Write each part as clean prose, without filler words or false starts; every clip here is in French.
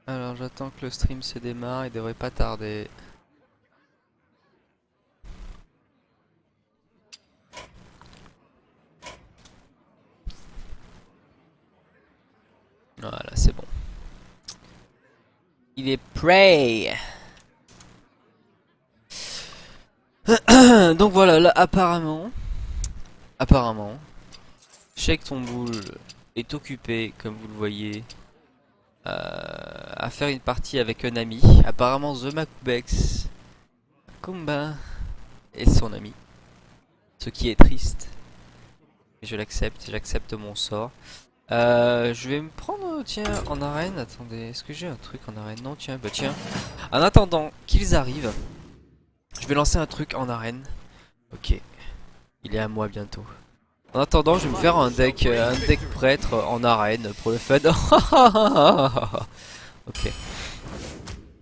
Alors j'attends que le stream se démarre, il devrait pas tarder. Voilà, c'est bon. Il est prêt. Donc voilà, là apparemment, Shake ton boule est occupé, comme vous le voyez, à faire une partie avec un ami. Apparemment The Makubex, Kumba est son ami. Ce qui est triste. Mais je l'accepte, j'accepte mon sort. Je vais me prendre, tiens, en arène. Attendez, est-ce que j'ai un truc en arène? Non, tiens, bah tiens. En attendant qu'ils arrivent, je vais lancer un truc en arène. Ok, il est à moi bientôt. En attendant, je vais me faire un deck prêtre en arène pour le fun. Ok,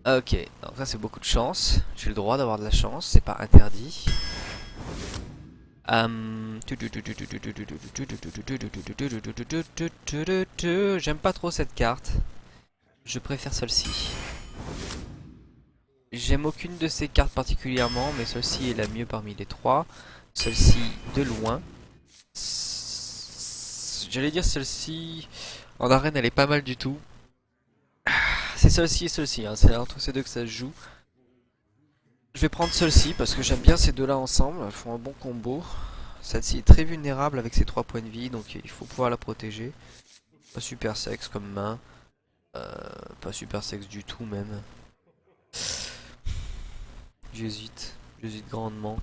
ok, donc ça c'est beaucoup de chance. J'ai le droit d'avoir de la chance, c'est pas interdit. J'aime pas trop cette carte. Je préfère celle-ci. J'aime aucune de ces cartes particulièrement, mais celle-ci est la mieux parmi les trois. Celle-ci de loin. J'allais dire celle-ci en arène, elle est pas mal du tout. C'est celle-ci et celle-ci, hein. C'est entre ces deux que ça se joue. Je vais prendre celle-ci parce que j'aime bien ces deux-là ensemble. Elles font un bon combo. Celle-ci est très vulnérable avec ses 3 points de vie, donc il faut pouvoir la protéger. Pas super sexe comme main. Pas super sexe du tout même. J'hésite grandement.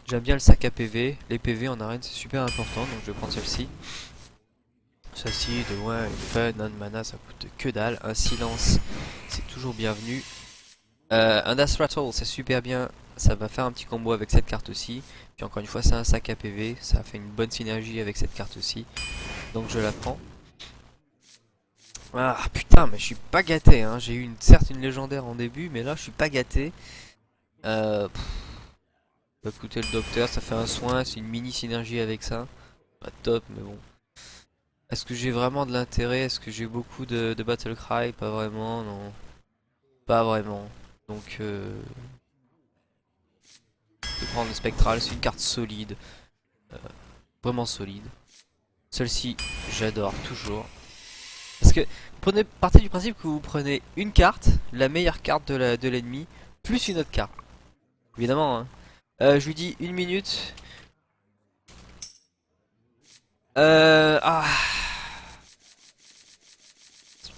J'aime bien le sac à PV. Les PV en arène c'est super important, donc je vais prendre celle-ci. Celle-ci de loin est fun, un de mana ça coûte que dalle. Un silence c'est toujours bienvenu. Un Dash Rattle c'est super bien. Ça va faire un petit combo avec cette carte aussi. Puis encore une fois c'est un sac à PV. Ça fait une bonne synergie avec cette carte aussi. Donc je la prends. Ah putain mais je suis pas gâté hein. J'ai eu certes une légendaire en début mais là je suis pas gâté. Euh, Bah écoutez le docteur, ça fait un soin, c'est une mini synergie avec ça. Pas top, mais bon. Est-ce que j'ai vraiment de l'intérêt? Est-ce que j'ai beaucoup de Battle Cry? Pas vraiment, non. Pas vraiment. Donc, de prendre le Spectral, c'est une carte solide. euh, Vraiment solide. Celle-ci, j'adore toujours. Parce que, partez du principe que vous prenez une carte, la meilleure carte de l'ennemi, plus une autre carte. Évidemment, hein. Je lui dis une minute. Ah.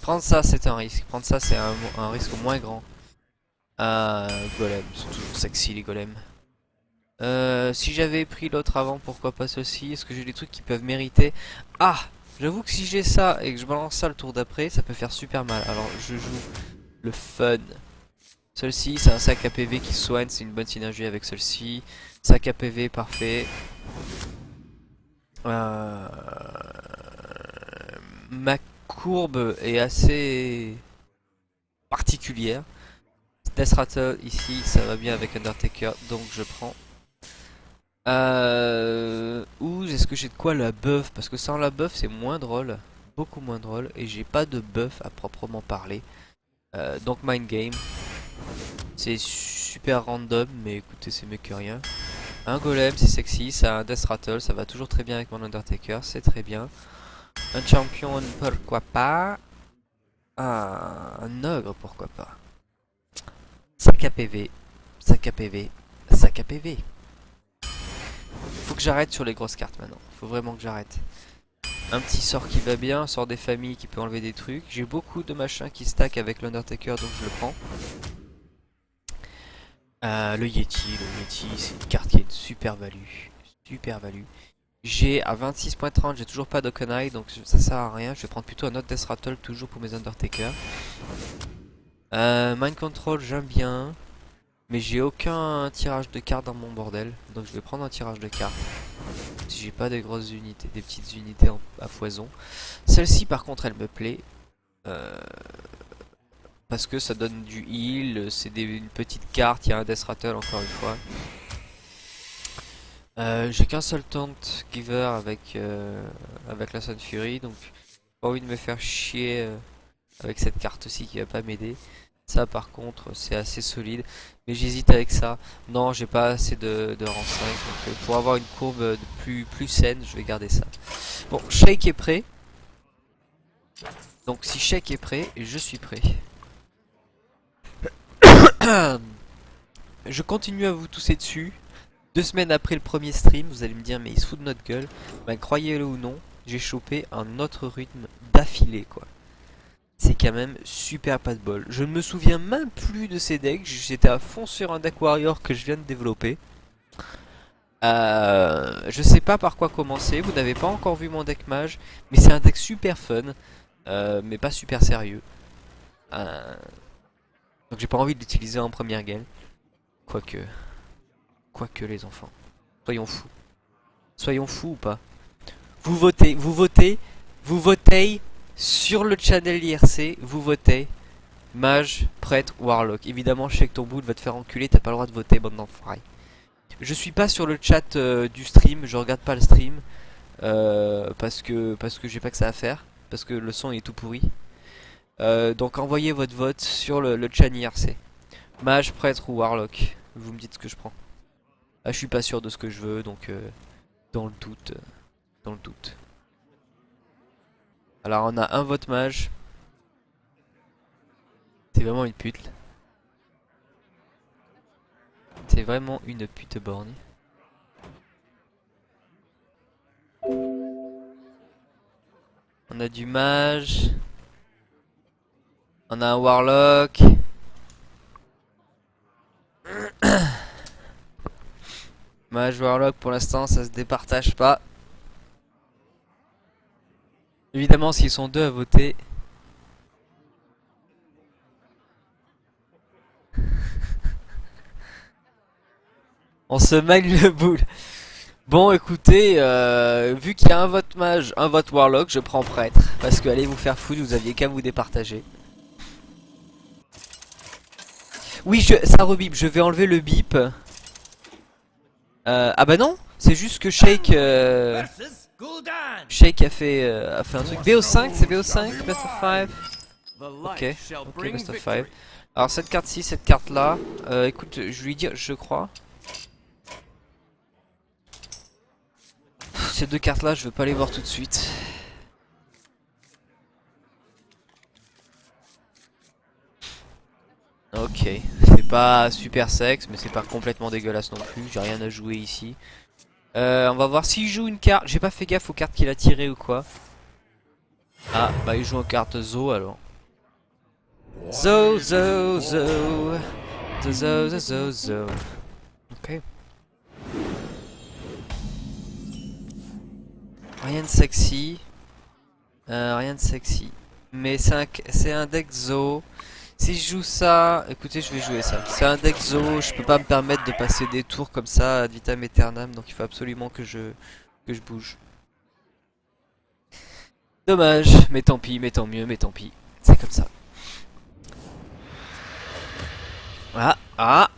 Prendre ça, c'est un risque. Prendre ça, c'est un risque moins grand. Golem, ils sont toujours sexy les golems. Si j'avais pris l'autre avant, pourquoi pas ceci? Est-ce que j'ai des trucs qui peuvent mériter? Ah! J'avoue que si j'ai ça et que je balance ça le tour d'après, ça peut faire super mal. Alors je joue le fun. Celle-ci, c'est un sac à PV qui soigne, c'est une bonne synergie avec celle-ci. Sac à PV, parfait. Euh, Ma courbe est assez particulière. Death Rattle ici, ça va bien avec Undertaker, donc je prends. Ou est-ce que j'ai de quoi la buff? Parce que sans la buff, c'est moins drôle, beaucoup moins drôle, et j'ai pas de buff à proprement parler. Donc Mind Game, c'est super random, mais écoutez, c'est mieux que rien. Un golem, c'est sexy, ça a un Death Rattle, ça va toujours très bien avec mon Undertaker, c'est très bien. Un champion, pourquoi pas. Ah, un ogre, pourquoi pas. Sac à PV, sac à PV, sac à PV. Faut que j'arrête sur les grosses cartes maintenant. Faut vraiment que j'arrête. Un petit sort qui va bien, un sort des familles qui peut enlever des trucs. J'ai beaucoup de machins qui stack avec l'Undertaker donc je le prends. Le Yeti c'est une carte qui a une super value. Super value. J'ai à 26.30, j'ai toujours pas d'Okanai donc ça sert à rien. Je vais prendre plutôt un autre Death Rattle toujours pour mes Undertaker. Mind Control j'aime bien. Mais j'ai aucun tirage de cartes dans mon bordel. Donc je vais prendre un tirage de cartes. Si j'ai pas des grosses unités, des petites unités à foison. Celle-ci par contre elle me plaît. euh, Parce que ça donne du heal. C'est une petite carte. Il y a un Death Rattle encore une fois. J'ai qu'un seul Taunt Giver avec la Sun Fury. Donc pas envie de me faire chier avec cette carte-ci qui va pas m'aider. Ça par contre c'est assez solide, mais j'hésite avec ça. Non, j'ai pas assez de rang 5, donc pour avoir une courbe plus saine, je vais garder ça. Bon, Shake est prêt. Donc si Shake est prêt, je suis prêt. Je continue à vous tousser dessus. 2 semaines après le premier stream, vous allez me dire mais il se fout de notre gueule. Ben croyez-le ou non, j'ai chopé un autre rythme d'affilée quoi. C'est quand même super pas de bol. Je ne me souviens même plus de ces decks. J'étais à fond sur un deck warrior que je viens de développer. Je sais pas par quoi commencer. Vous n'avez pas encore vu mon deck mage, mais c'est un deck super fun, mais pas super sérieux. Donc j'ai pas envie de l'utiliser en première game. Quoique les enfants. Soyons fous. Soyons fous ou pas. Vous votez sur le channel IRC, vous votez mage, prêtre, warlock. Évidemment, je sais que ton bout va te faire enculer, t'as pas le droit de voter, bande d'enfoirés. Je suis pas sur le chat du stream, je regarde pas le stream parce que j'ai pas que ça à faire, parce que le son est tout pourri. Donc envoyez votre vote sur le channel IRC. Mage, prêtre ou warlock, vous me dites ce que je prends. Ah, je suis pas sûr de ce que je veux, donc dans le doute, dans le doute. Alors on a un vote mage. C'est vraiment une pute. C'est vraiment une pute borgne. On a du mage. On a un warlock. Mage warlock pour l'instant ça se départage pas. Évidemment s'ils sont deux à voter. On se magne le boule. Bon écoutez, vu qu'il y a un vote mage, un vote warlock, je prends prêtre. Parce que allez vous faire foutre, vous aviez qu'à vous départager. Oui, ça rebip, je vais enlever le bip. Ah bah non, c'est juste que Shake Shake a fait un truc. BO5, c'est BO5, best of 5. Ok, ok, best of 5. Alors cette carte-ci, cette carte-là, écoute, je lui dis, je crois. Ces deux cartes-là, je veux pas les voir tout de suite. Ok, c'est pas super sexe, mais c'est pas complètement dégueulasse non plus. J'ai rien à jouer ici. On va voir s'il joue une carte. J'ai pas fait gaffe aux cartes qu'il a tirées ou quoi. Ah, bah il joue une carte Zo alors. Zo. Ok. Rien de sexy. Rien de sexy. Mais c'est un deck Zo. Si je joue ça, écoutez, je vais jouer ça. C'est un deck Zo, je peux pas me permettre de passer des tours comme ça ad vitam aeternam, donc il faut absolument que je bouge. Dommage, mais tant pis, mais tant mieux, mais tant pis. C'est comme ça. Ah,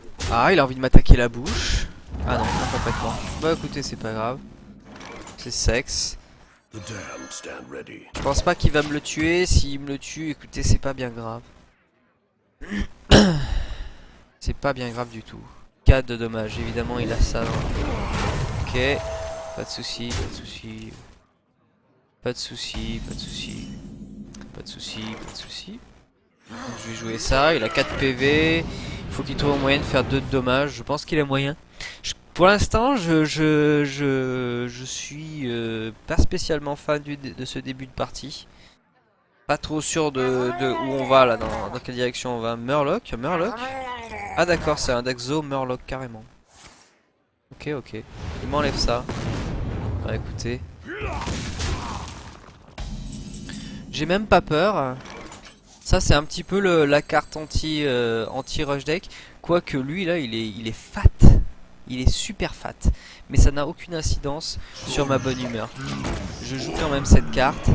il a envie de m'attaquer la bouche. Ah non, pas complètement. Bah écoutez, c'est pas grave. C'est sexe. Je pense pas qu'il va me le tuer. S'il me le tue, écoutez, c'est pas bien grave. C'est pas bien grave du tout. 4 de dommages, évidemment il a ça. Ok, pas de soucis, pas de soucis. Pas de soucis, pas de soucis. Pas de soucis, pas de soucis. Je vais jouer ça, il a 4 PV. Il faut qu'il trouve un moyen de faire 2 de dommages. Je pense qu'il a moyen. Pour l'instant, je suis pas spécialement fan de ce début de partie. Pas trop sûr de où on va là, dans quelle direction on va. Murloc. Ah d'accord, c'est un deck Zo Murloc carrément. Ok, il m'enlève ça. Bah écoutez. J'ai même pas peur. Ça c'est un petit peu la carte anti rush deck. Quoique lui là il est fat. Il est super fat. Mais ça n'a aucune incidence sur ma bonne humeur. Je joue quand même cette carte.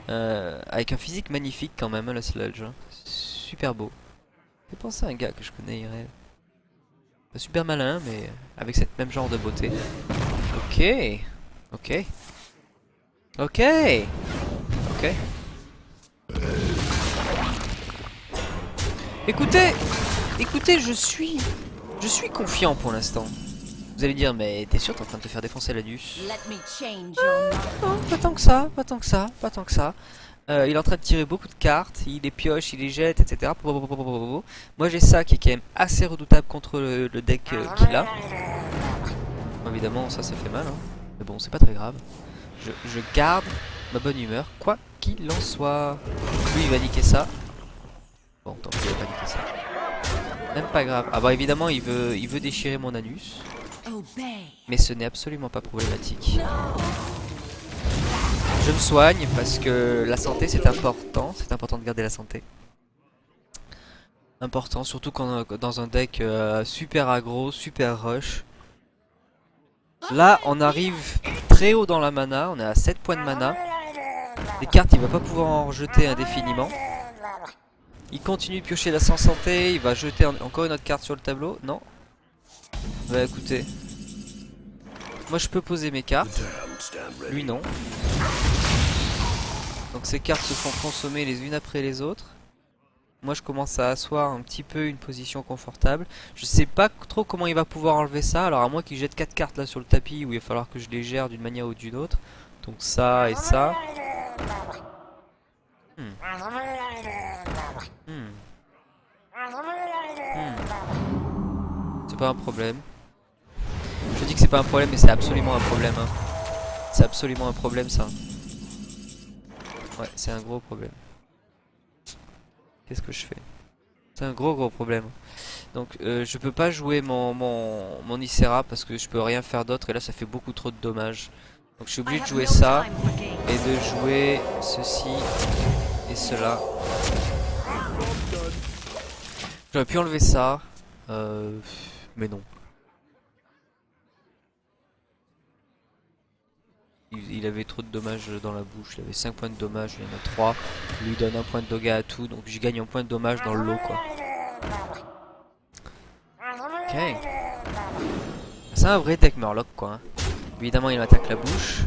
Avec un physique magnifique quand même, la Sludge. Hein. Super beau. J'ai pensé à un gars que je connais IRL. Pas super malin, mais avec cette même genre de beauté. Ok. Écoutez, écoutez, je suis confiant pour l'instant. Vous allez dire, mais t'es sûr t'es en train de te faire défoncer l'anus? Non, pas tant que ça, pas tant que ça, pas tant que ça. Il est en train de tirer beaucoup de cartes, il les pioche, il les jette, etc. Moi j'ai ça qui est quand même assez redoutable contre le deck qu'il a. Évidemment ça fait mal, hein. Mais bon c'est pas très grave. Je garde ma bonne humeur, quoi qu'il en soit. Lui il va niquer ça. Bon tant pis il va pas niquer ça. Même pas grave. Ah bah évidemment il veut déchirer mon anus. Mais ce n'est absolument pas problématique. Je me soigne parce que la santé c'est important de garder la santé. Important, surtout quand dans un deck super aggro, super rush. Là on arrive très haut dans la mana, on est à 7 points de mana. Les cartes il va pas pouvoir en rejeter indéfiniment. Il continue de piocher la sans santé, il va jeter encore une autre carte sur le tableau, non? Bah écoutez, moi je peux poser mes cartes, lui non. Donc ces cartes se font consommer les unes après les autres. Moi je commence à asseoir un petit peu une position confortable. Je sais pas trop comment il va pouvoir enlever ça. Alors à moins qu'il jette 4 cartes là sur le tapis où il va falloir que je les gère d'une manière ou d'une autre. Donc ça et ça. C'est pas un problème. Je dis que c'est pas un problème mais c'est absolument un problème, hein. C'est absolument un problème ça. Ouais c'est un gros problème. Qu'est-ce que je fais? C'est un gros problème. Donc je peux pas jouer mon Icera parce que je peux rien faire d'autre et là ça fait beaucoup trop de dommages. Donc je suis obligé de jouer ça et de jouer ceci et cela. J'aurais pu enlever ça, mais non. Il avait trop de dommages dans la bouche, il avait 5 points de dommage, il y en a 3. Il lui donne un point de dégâts à tout, donc je gagne un point de dommage dans le lot quoi. Ok. C'est un vrai deck Murloc quoi, hein. Évidemment il m'attaque la bouche,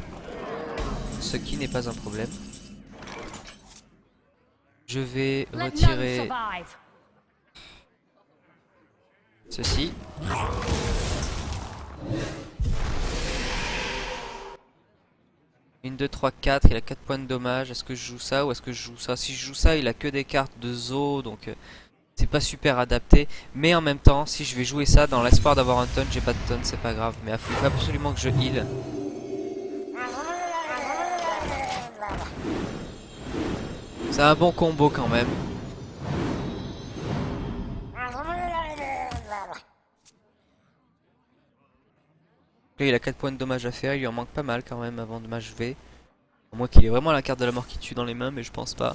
ce qui n'est pas un problème. Je vais retirer ceci. Une, 2, 3, 4, il a 4 points de dommage. Est-ce que je joue ça ou est-ce que je joue ça? Si je joue ça, il a que des cartes de zoo, donc c'est pas super adapté. Mais en même temps, si je vais jouer ça dans l'espoir d'avoir un ton, j'ai pas de ton, c'est pas grave. Mais il faut absolument que je heal. C'est un bon combo quand même. Là, il a 4 points de dommage à faire, il lui en manque pas mal quand même avant de m'achever. À moins qu'il ait vraiment la carte de la mort qui tue dans les mains, mais je pense pas.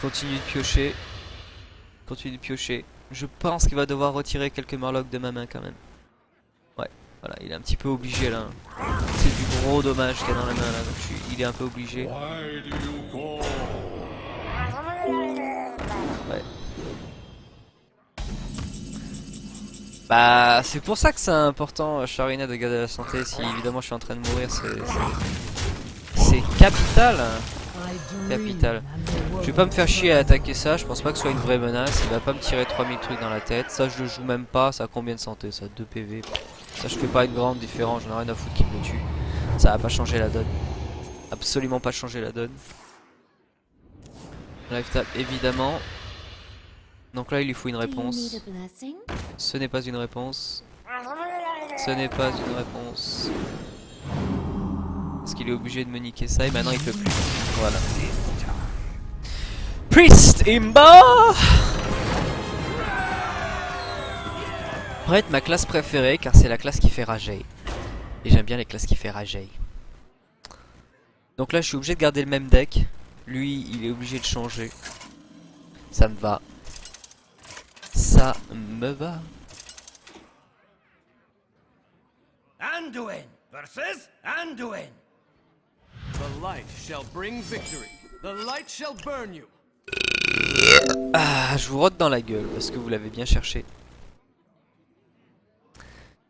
Continue de piocher. Continue de piocher. Je pense qu'il va devoir retirer quelques Murlocs de ma main quand même. Ouais, voilà, il est un petit peu obligé là. C'est du gros dommage qu'il y a dans la main là, donc il est un peu obligé. Ouais. Bah, c'est pour ça que c'est important, Charina, de garder la santé. Si évidemment je suis en train de mourir, c'est capital. Capital. Je vais pas me faire chier à attaquer ça, je pense pas que ce soit une vraie menace. Il va pas me tirer 3000 trucs dans la tête. Ça, je le joue même pas. Ça a combien de santé? Ça, 2 PV. Ça, je fais pas une grande différence. J'en ai rien à foutre qu'il me tue. Ça va pas changer la donne. Absolument pas changer la donne. Live tap, évidemment. Donc là, il lui faut une réponse. Ce n'est pas une réponse. Ce n'est pas une réponse. Parce qu'il est obligé de me niquer ça et maintenant il peut plus. Voilà. Priest Imba pourrait être ma classe préférée car c'est la classe qui fait rager. Et j'aime bien les classes qui fait rager. Donc là je suis obligé de garder le même deck. Lui il est obligé de changer. Ça me va. Ça me va. Anduin versus Anduin. The light shall bring victory. The light shall burn you. Ah, je vous rote dans la gueule parce que vous l'avez bien cherché.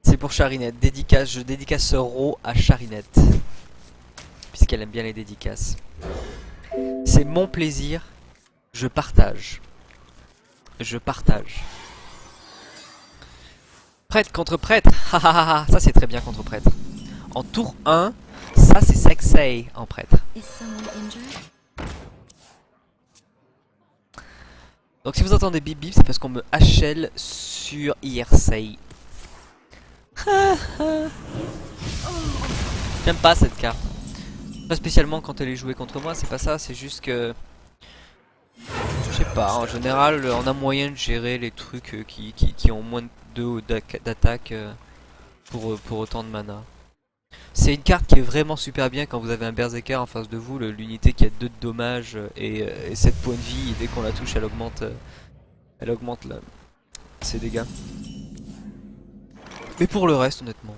C'est pour Charinette. Dédicace, je dédicace ce raw à Charinette. Puisqu'elle aime bien les dédicaces. C'est mon plaisir. Je partage. je partage. Prêtre contre prêtre. Ça c'est très bien contre prêtre. En tour 1, ça c'est sexy en prêtre. Donc si vous entendez bip bip, c'est parce qu'on me HL sur IRC. J'aime pas cette carte. Pas spécialement quand elle est jouée contre moi, c'est pas ça, c'est juste que... Je sais pas, en général on a moyen de gérer les trucs qui ont moins de 2 d'attaque pour autant de mana. C'est une carte qui est vraiment super bien quand vous avez un Berserker en face de vous, l'unité qui a 2 de dommages et 7 points de vie, et dès qu'on la touche elle augmente ses dégâts. Mais pour le reste honnêtement...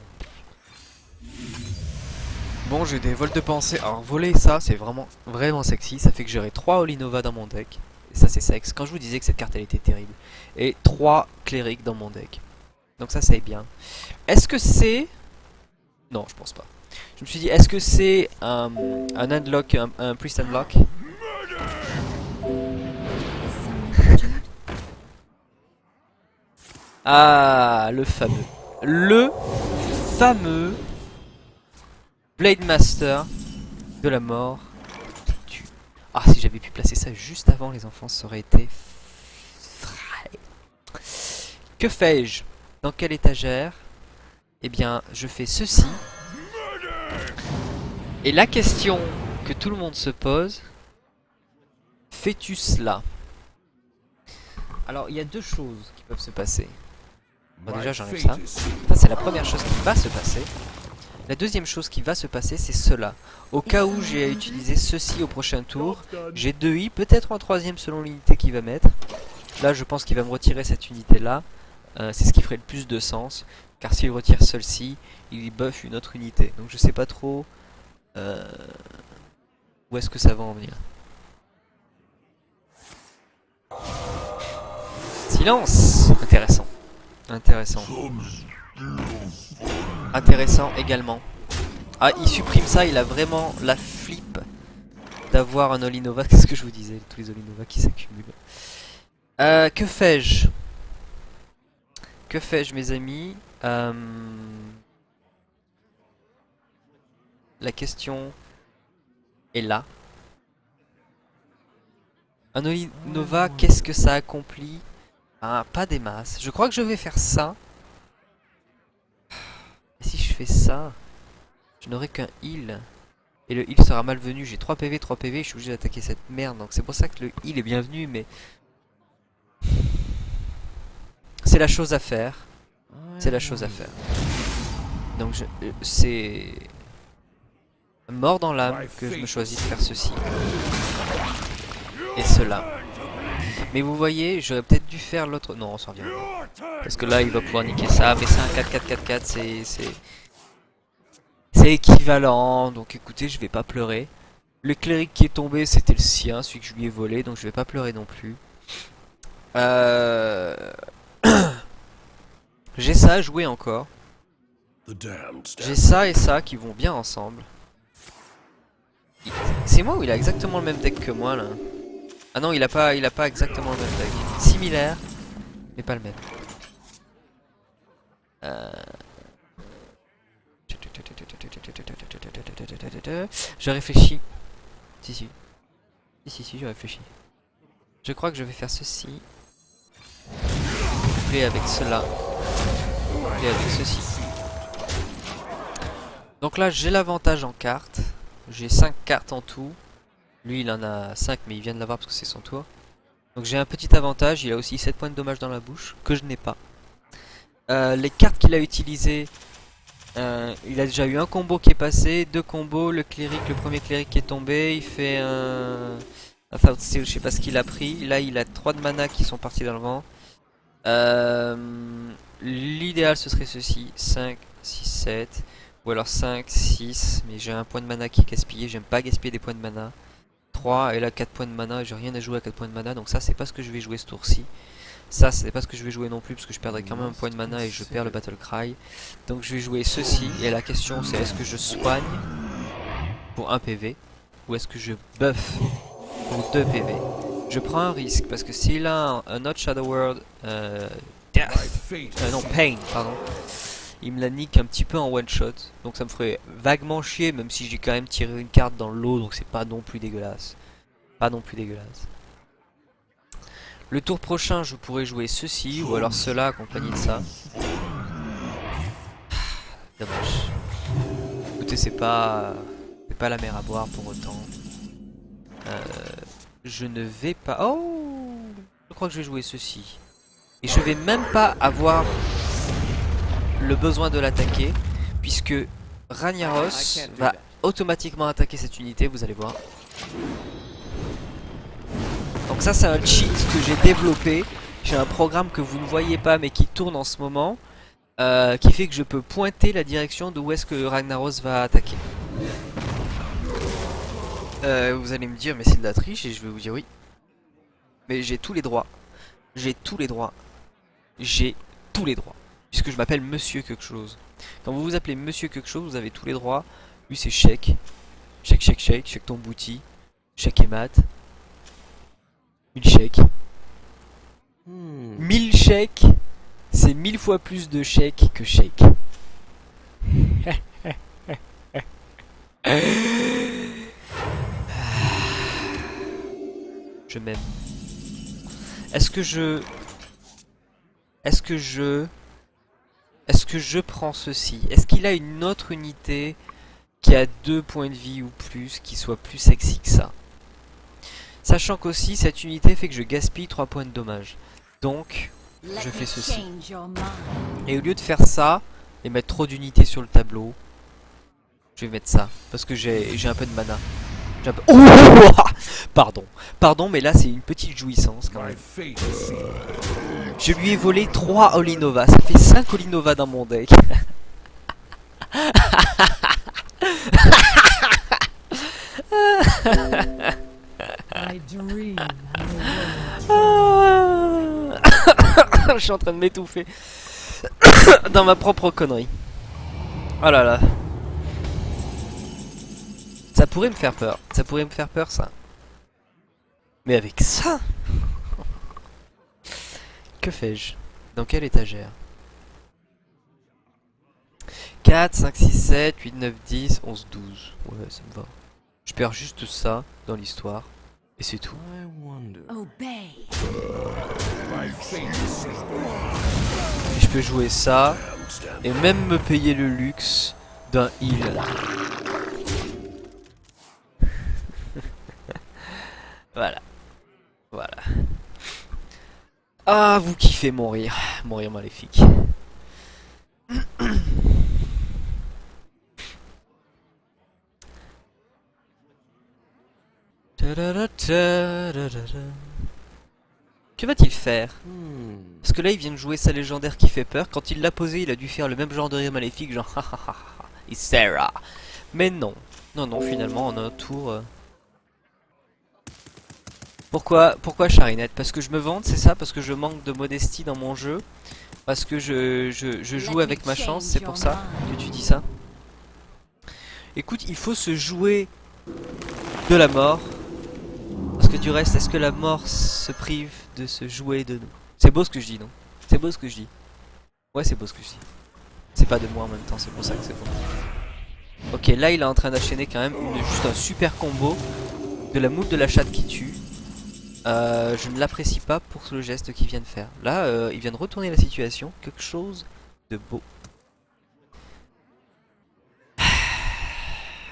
Bon, j'ai des vols de pensée. Alors voler ça c'est vraiment sexy, ça fait que j'aurai 3 Olinova dans mon deck. Et ça c'est sexe, quand je vous disais que cette carte elle était terrible. Et 3 clérics dans mon deck. Donc ça est bien. Est-ce que c'est... Non, je pense pas. Je me suis dit, est-ce que c'est un unlock, un priest unlock? Ah, le fameux Blade Master de la mort qui tue. Ah, si j'avais pu placer ça juste avant les enfants, ça aurait été frais. Que fais-je? Dans quelle étagère? Eh bien, je fais ceci. Et la question que tout le monde se pose, fais-tu cela? Alors, il y a deux choses qui peuvent se passer. Bon, déjà, j'enlève ça. Ça, c'est la première chose qui va se passer. La deuxième chose qui va se passer, c'est cela. Au cas où j'ai à utiliser ceci au prochain tour, j'ai 2 i, peut-être en troisième selon l'unité qu'il va mettre. Là, je pense qu'il va me retirer cette unité-là. C'est ce qui ferait le plus de sens. Car s'il retire celle-ci, il buff une autre unité. Donc je sais pas trop où est-ce que ça va en venir. Silence. Intéressant. Intéressant. Intéressant également. Ah, il supprime ça, il a vraiment la flip d'avoir un Olinova. Qu'est-ce que je vous disais, tous les Olinova qui s'accumulent. Que fais-je? Que fais-je, mes amis? La question est là. Un Olinova, qu'est-ce que ça accomplit? Ah, pas des masses. Je crois que je vais faire ça. Et si je fais ça, je n'aurai qu'un heal. Et le heal sera malvenu. J'ai 3 PV, 3 PV. Je suis obligé d'attaquer cette merde. Donc c'est pour ça que le heal est bienvenu. Mais c'est la chose à faire. C'est la chose à faire. Donc c'est mort dans l'âme que je me choisis de faire ceci. Et cela. Mais vous voyez, j'aurais peut-être dû faire l'autre... Non, on s'en revient. Parce que là, il va pouvoir niquer ça. Mais c'est un 4-4-4-4, c'est équivalent. Donc écoutez, je vais pas pleurer. Le cléric qui est tombé, c'était le sien, celui que je lui ai volé. Donc je vais pas pleurer non plus. J'ai ça à jouer encore. J'ai ça et ça qui vont bien ensemble. C'est moi ou il a exactement le même deck que moi là? Ah non, il a pas exactement le même deck. Similaire, mais pas le même. Je réfléchis. Si, je réfléchis. Je crois que je vais faire ceci. Couplé avec cela. Couplé avec ceci. Donc là, j'ai l'avantage en cartes. J'ai 5 cartes en tout. Lui, il en a 5, mais il vient de l'avoir parce que c'est son tour. Donc j'ai un petit avantage. Il a aussi 7 points de dommage dans la bouche, que je n'ai pas. Les cartes qu'il a utilisées, il a déjà eu un combo qui est passé, 2 combos, le premier cléric qui est tombé, il fait un Thought Steel, je sais pas ce qu'il a pris. Là, il a 3 de mana qui sont partis dans le vent. L'idéal, ce serait ceci, 5, 6, 7... Ou alors 5, 6, mais j'ai un point de mana qui est gaspillé, j'aime pas gaspiller des points de mana. 3, et là 4 points de mana, j'ai rien à jouer à 4 points de mana, donc ça c'est pas ce que je vais jouer ce tour-ci. Ça c'est pas ce que je vais jouer non plus, parce que je perdrai quand même un point de mana et je perds le Battle Cry. Donc je vais jouer ceci, et la question c'est est-ce que je soigne pour 1 PV, ou est-ce que je buff pour 2 PV. Je prends un risque parce que s'il a un autre Shadow World, Death, non Pain, pardon, il me la nique un petit peu en one shot, donc ça me ferait vaguement chier, même si j'ai quand même tiré une carte dans l'eau, donc c'est pas non plus dégueulasse. Pas non plus dégueulasse. Le tour prochain, je pourrais jouer ceci, ou alors cela accompagné de ça. Dommage. Écoutez, c'est pas la mer à boire pour autant. Je ne vais pas... Oh, je crois que je vais jouer ceci. Et je vais même pas avoir le besoin de l'attaquer, puisque Ragnaros va automatiquement attaquer cette unité, vous allez voir. Donc ça c'est un cheat que j'ai développé. J'ai un programme que vous ne voyez pas mais qui tourne en ce moment, qui fait que je peux pointer la direction d'où est-ce que Ragnaros va attaquer. Vous allez me dire mais c'est de la triche, et je vais vous dire oui. Mais j'ai tous les droits. J'ai tous les droits. J'ai tous les droits. Puisque je m'appelle Monsieur quelque chose. Quand vous vous appelez Monsieur quelque chose, vous avez tous les droits. Lui c'est chèque. Chèque, chèque, chèque, chèque ton bouti. Chèque et mat. 1000 chèques. 1000 chèques, c'est 1000 fois plus de chèques que chèques. Je m'aime. Est-ce que je prends ceci? Est-ce qu'il a une autre unité qui a 2 points de vie ou plus, qui soit plus sexy que ça? Sachant qu'aussi cette unité fait que je gaspille 3 points de dommage. Donc je fais ceci. Et au lieu de faire ça et mettre trop d'unités sur le tableau, je vais mettre ça. Parce que j'ai un peu de mana. Oh, pardon. Pardon, mais là c'est une petite jouissance quand même. Je lui ai volé 3 Olinova. Ça fait 5 Olinova dans mon deck. Je suis en train de m'étouffer dans ma propre connerie. Oh là là. Ça pourrait me faire peur. Ça pourrait me faire peur ça. Mais avec ça, que fais-je? Dans quelle étagère? 4, 5, 6, 7, 8, 9, 10, 11, 12. Ouais, ça me va. Je perds juste ça dans l'histoire. Et c'est tout. Et je peux jouer ça. Et même me payer le luxe d'un heal. Voilà. Voilà. Ah, vous kiffez mon rire. Mon rire maléfique. Que va-t-il faire? Parce que là il vient de jouer sa légendaire qui fait peur. Quand il l'a posé il a dû faire le même genre de rire maléfique, genre et Sarah. Mais non. Non non, finalement en un tour. Pourquoi Charinette? Parce que je me vante, c'est ça? Parce que je manque de modestie dans mon jeu? Parce que je joue avec ma chance, c'est pour ça que tu dis ça? Écoute, il faut se jouer de la mort. Parce que du reste, est-ce que la mort se prive de se jouer de nous? C'est beau ce que je dis, non? C'est beau ce que je dis. Ouais, c'est beau ce que je dis. C'est pas de moi en même temps, c'est pour ça que c'est beau. Ok, là il est en train d'enchaîner quand même juste un super combo de la moule de la chatte qui tue. Je ne l'apprécie pas pour le geste qu'il vient de faire. Là, il vient de retourner la situation. Quelque chose de beau.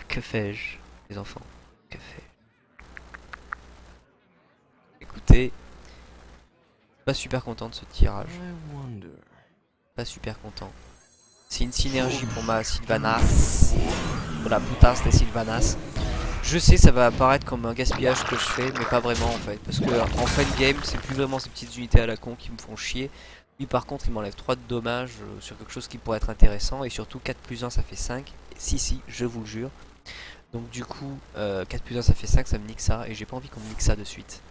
Que fais-je, les enfants? Que fais-je? Écoutez, pas super content de ce tirage. Pas super content. C'est une synergie pour ma Sylvanas. Pour la putasse des Sylvanas. Je sais, ça va apparaître comme un gaspillage que je fais, mais pas vraiment en fait. Parce que en fin de game, c'est plus vraiment ces petites unités à la con qui me font chier. Lui par contre, il m'enlève 3 de dommages sur quelque chose qui pourrait être intéressant. Et surtout 4 plus 1 ça fait 5. Si, je vous le jure. Donc du coup, 4 plus 1 ça fait 5, ça me nique ça. Et j'ai pas envie qu'on me nique ça de suite.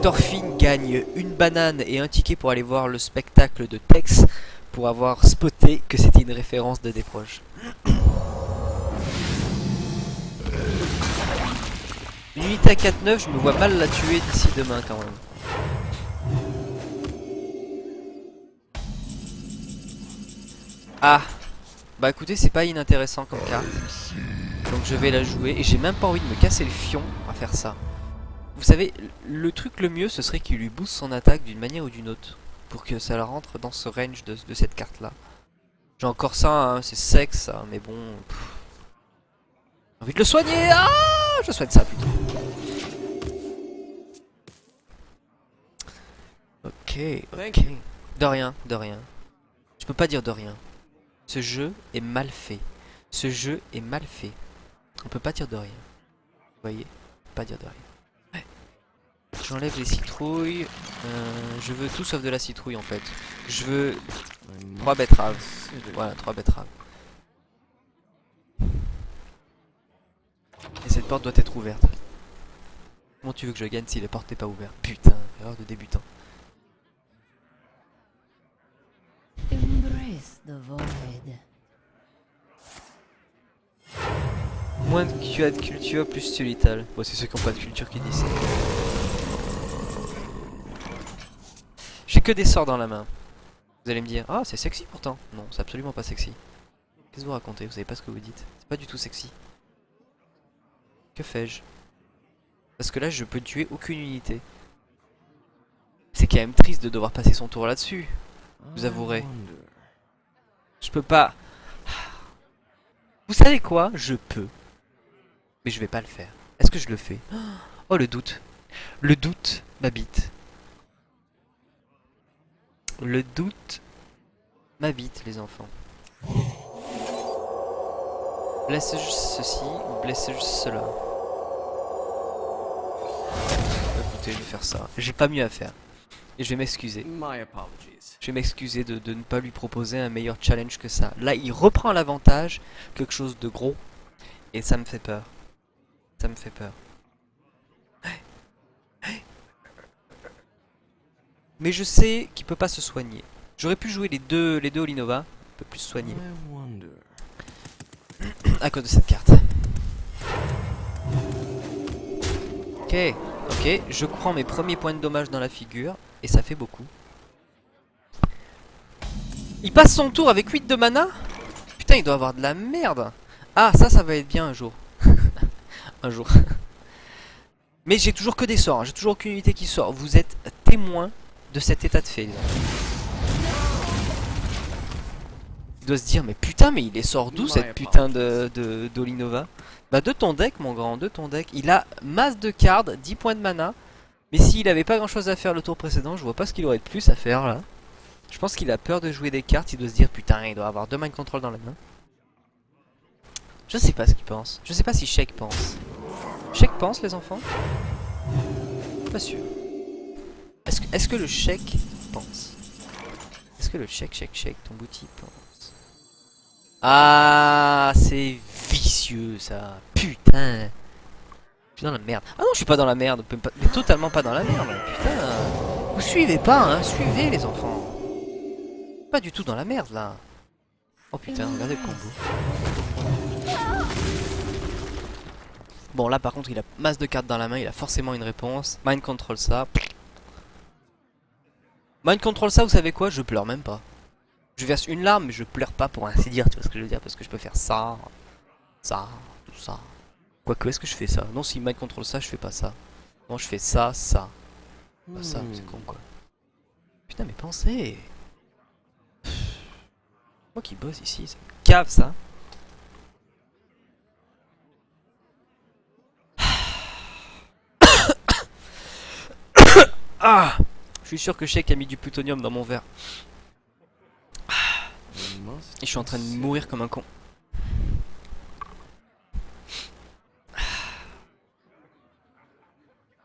Thorfinn gagne une banane et un ticket pour aller voir le spectacle de Tex. Pour avoir spoté que c'était une référence de Desproges. Une unité à 4-9, je me vois mal la tuer d'ici demain quand même. Ah, bah écoutez, c'est pas inintéressant comme carte. Donc je vais la jouer et j'ai même pas envie de me casser le fion à faire ça. Vous savez, le truc le mieux ce serait qu'il lui booste son attaque d'une manière ou d'une autre. Pour que ça la rentre dans ce range de cette carte là. J'ai encore ça, hein, c'est sec ça, mais bon... J'ai envie de le soigner. Ah, je soigne ça plutôt. Ok, ok. De rien, de rien. Je peux pas dire de rien. Ce jeu est mal fait. Ce jeu est mal fait. On peut pas dire de rien. Vous voyez? On peut pas dire de rien. Ouais. J'enlève les citrouilles. Je veux tout sauf de la citrouille en fait. Je veux 3 betteraves. Voilà, 3 betteraves. Et cette porte doit être ouverte. Comment tu veux que je gagne si la porte n'est pas ouverte? Putain, erreur de débutant. Embrace the void. Moins tu as de culture, plus tu es létal. Bon, c'est ceux qui n'ont pas de culture qui disent ça. J'ai que des sorts dans la main. Vous allez me dire, ah c'est sexy pourtant. Non, c'est absolument pas sexy. Qu'est-ce que vous racontez? Vous savez pas ce que vous dites. C'est pas du tout sexy. Que fais-je? Parce que là je peux tuer aucune unité. C'est quand même triste de devoir passer son tour là-dessus. Vous avouerez. Je peux pas. Vous savez quoi? Je peux. Mais je vais pas le faire. Est-ce que je le fais? Oh le doute. Le doute m'habite. Le doute m'habite les enfants. Blesse-je ceci ou blesse-je cela? Écoutez, je vais faire ça. J'ai pas mieux à faire. Et je vais m'excuser. Je vais m'excuser de ne pas lui proposer un meilleur challenge que ça. Là, il reprend l'avantage, quelque chose de gros. Et ça me fait peur. Ça me fait peur. Mais je sais qu'il peut pas se soigner. J'aurais pu jouer les deux Olinova. Il peut plus se soigner. À cause de cette carte. Ok, ok. Je prends mes premiers points de dommage dans la figure. Et ça fait beaucoup. Il passe son tour avec 8 de mana? Putain, il doit avoir de la merde. Ah, ça va être bien un jour. Un jour. Mais j'ai toujours que des sorts. Hein. J'ai toujours aucune unité qui sort. Vous êtes témoin de cet état de fait. Là. Il doit se dire, mais putain, mais il les sort d'où cette putain d'Olinova? Bah de ton deck, mon grand, de ton deck. Il a masse de cards, 10 points de mana. Mais s'il avait pas grand chose à faire le tour précédent, je vois pas ce qu'il aurait de plus à faire là. Je pense qu'il a peur de jouer des cartes, il doit se dire putain il doit avoir 2 mind control dans la main. Je sais pas ce qu'il pense. Je sais pas si Shake pense. Shake pense les enfants? Pas sûr. Est-ce que le Shake pense? Est-ce que le Shake ton bouti pense? Ah c'est vicieux ça. Putain. Je suis dans la merde. Ah non je suis pas dans la merde. Mais totalement pas dans la merde. Putain. Vous suivez pas hein. Suivez les enfants. Pas du tout dans la merde là. Oh putain, regardez le combo. Bon là par contre il a masse de cartes dans la main, il a forcément une réponse. Mind control ça. Mind control ça, vous savez quoi? Je pleure même pas. Je verse une larme mais je pleure pas pour ainsi dire, tu vois ce que je veux dire? Parce que je peux faire ça, ça, tout ça. Quoique est-ce que je fais ça? Non si mind control ça je fais pas ça. Non je fais ça, ça. Pas ça, c'est con quoi. Putain mais pensez. Moi qui bosse ici, ça me cave ça. Ah, je suis sûr que Shake a mis du plutonium dans mon verre. Et je suis en train de mourir comme un con.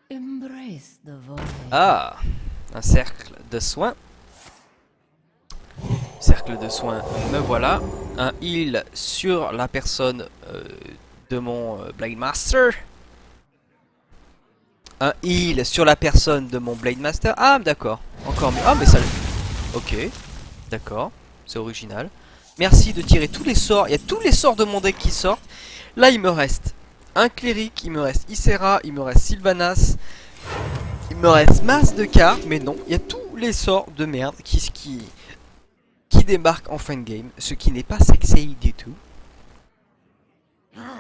Embrace the void. Ah, un cercle de soins. Cercle de soins, me voilà. Un heal sur la personne de mon Blade Master. Un heal sur la personne de mon Blade Master. Ah, d'accord. Encore mieux. Ah, mais ça... Ok. D'accord. C'est original. Merci de tirer tous les sorts. Il y a tous les sorts de mon deck qui sortent. Là, il me reste un cléric, il me reste Ysera, il me reste Sylvanas, il me reste masse de cartes, mais non, il y a tous les sorts de merde qui débarquent en fin de game, ce qui n'est pas sexy du tout.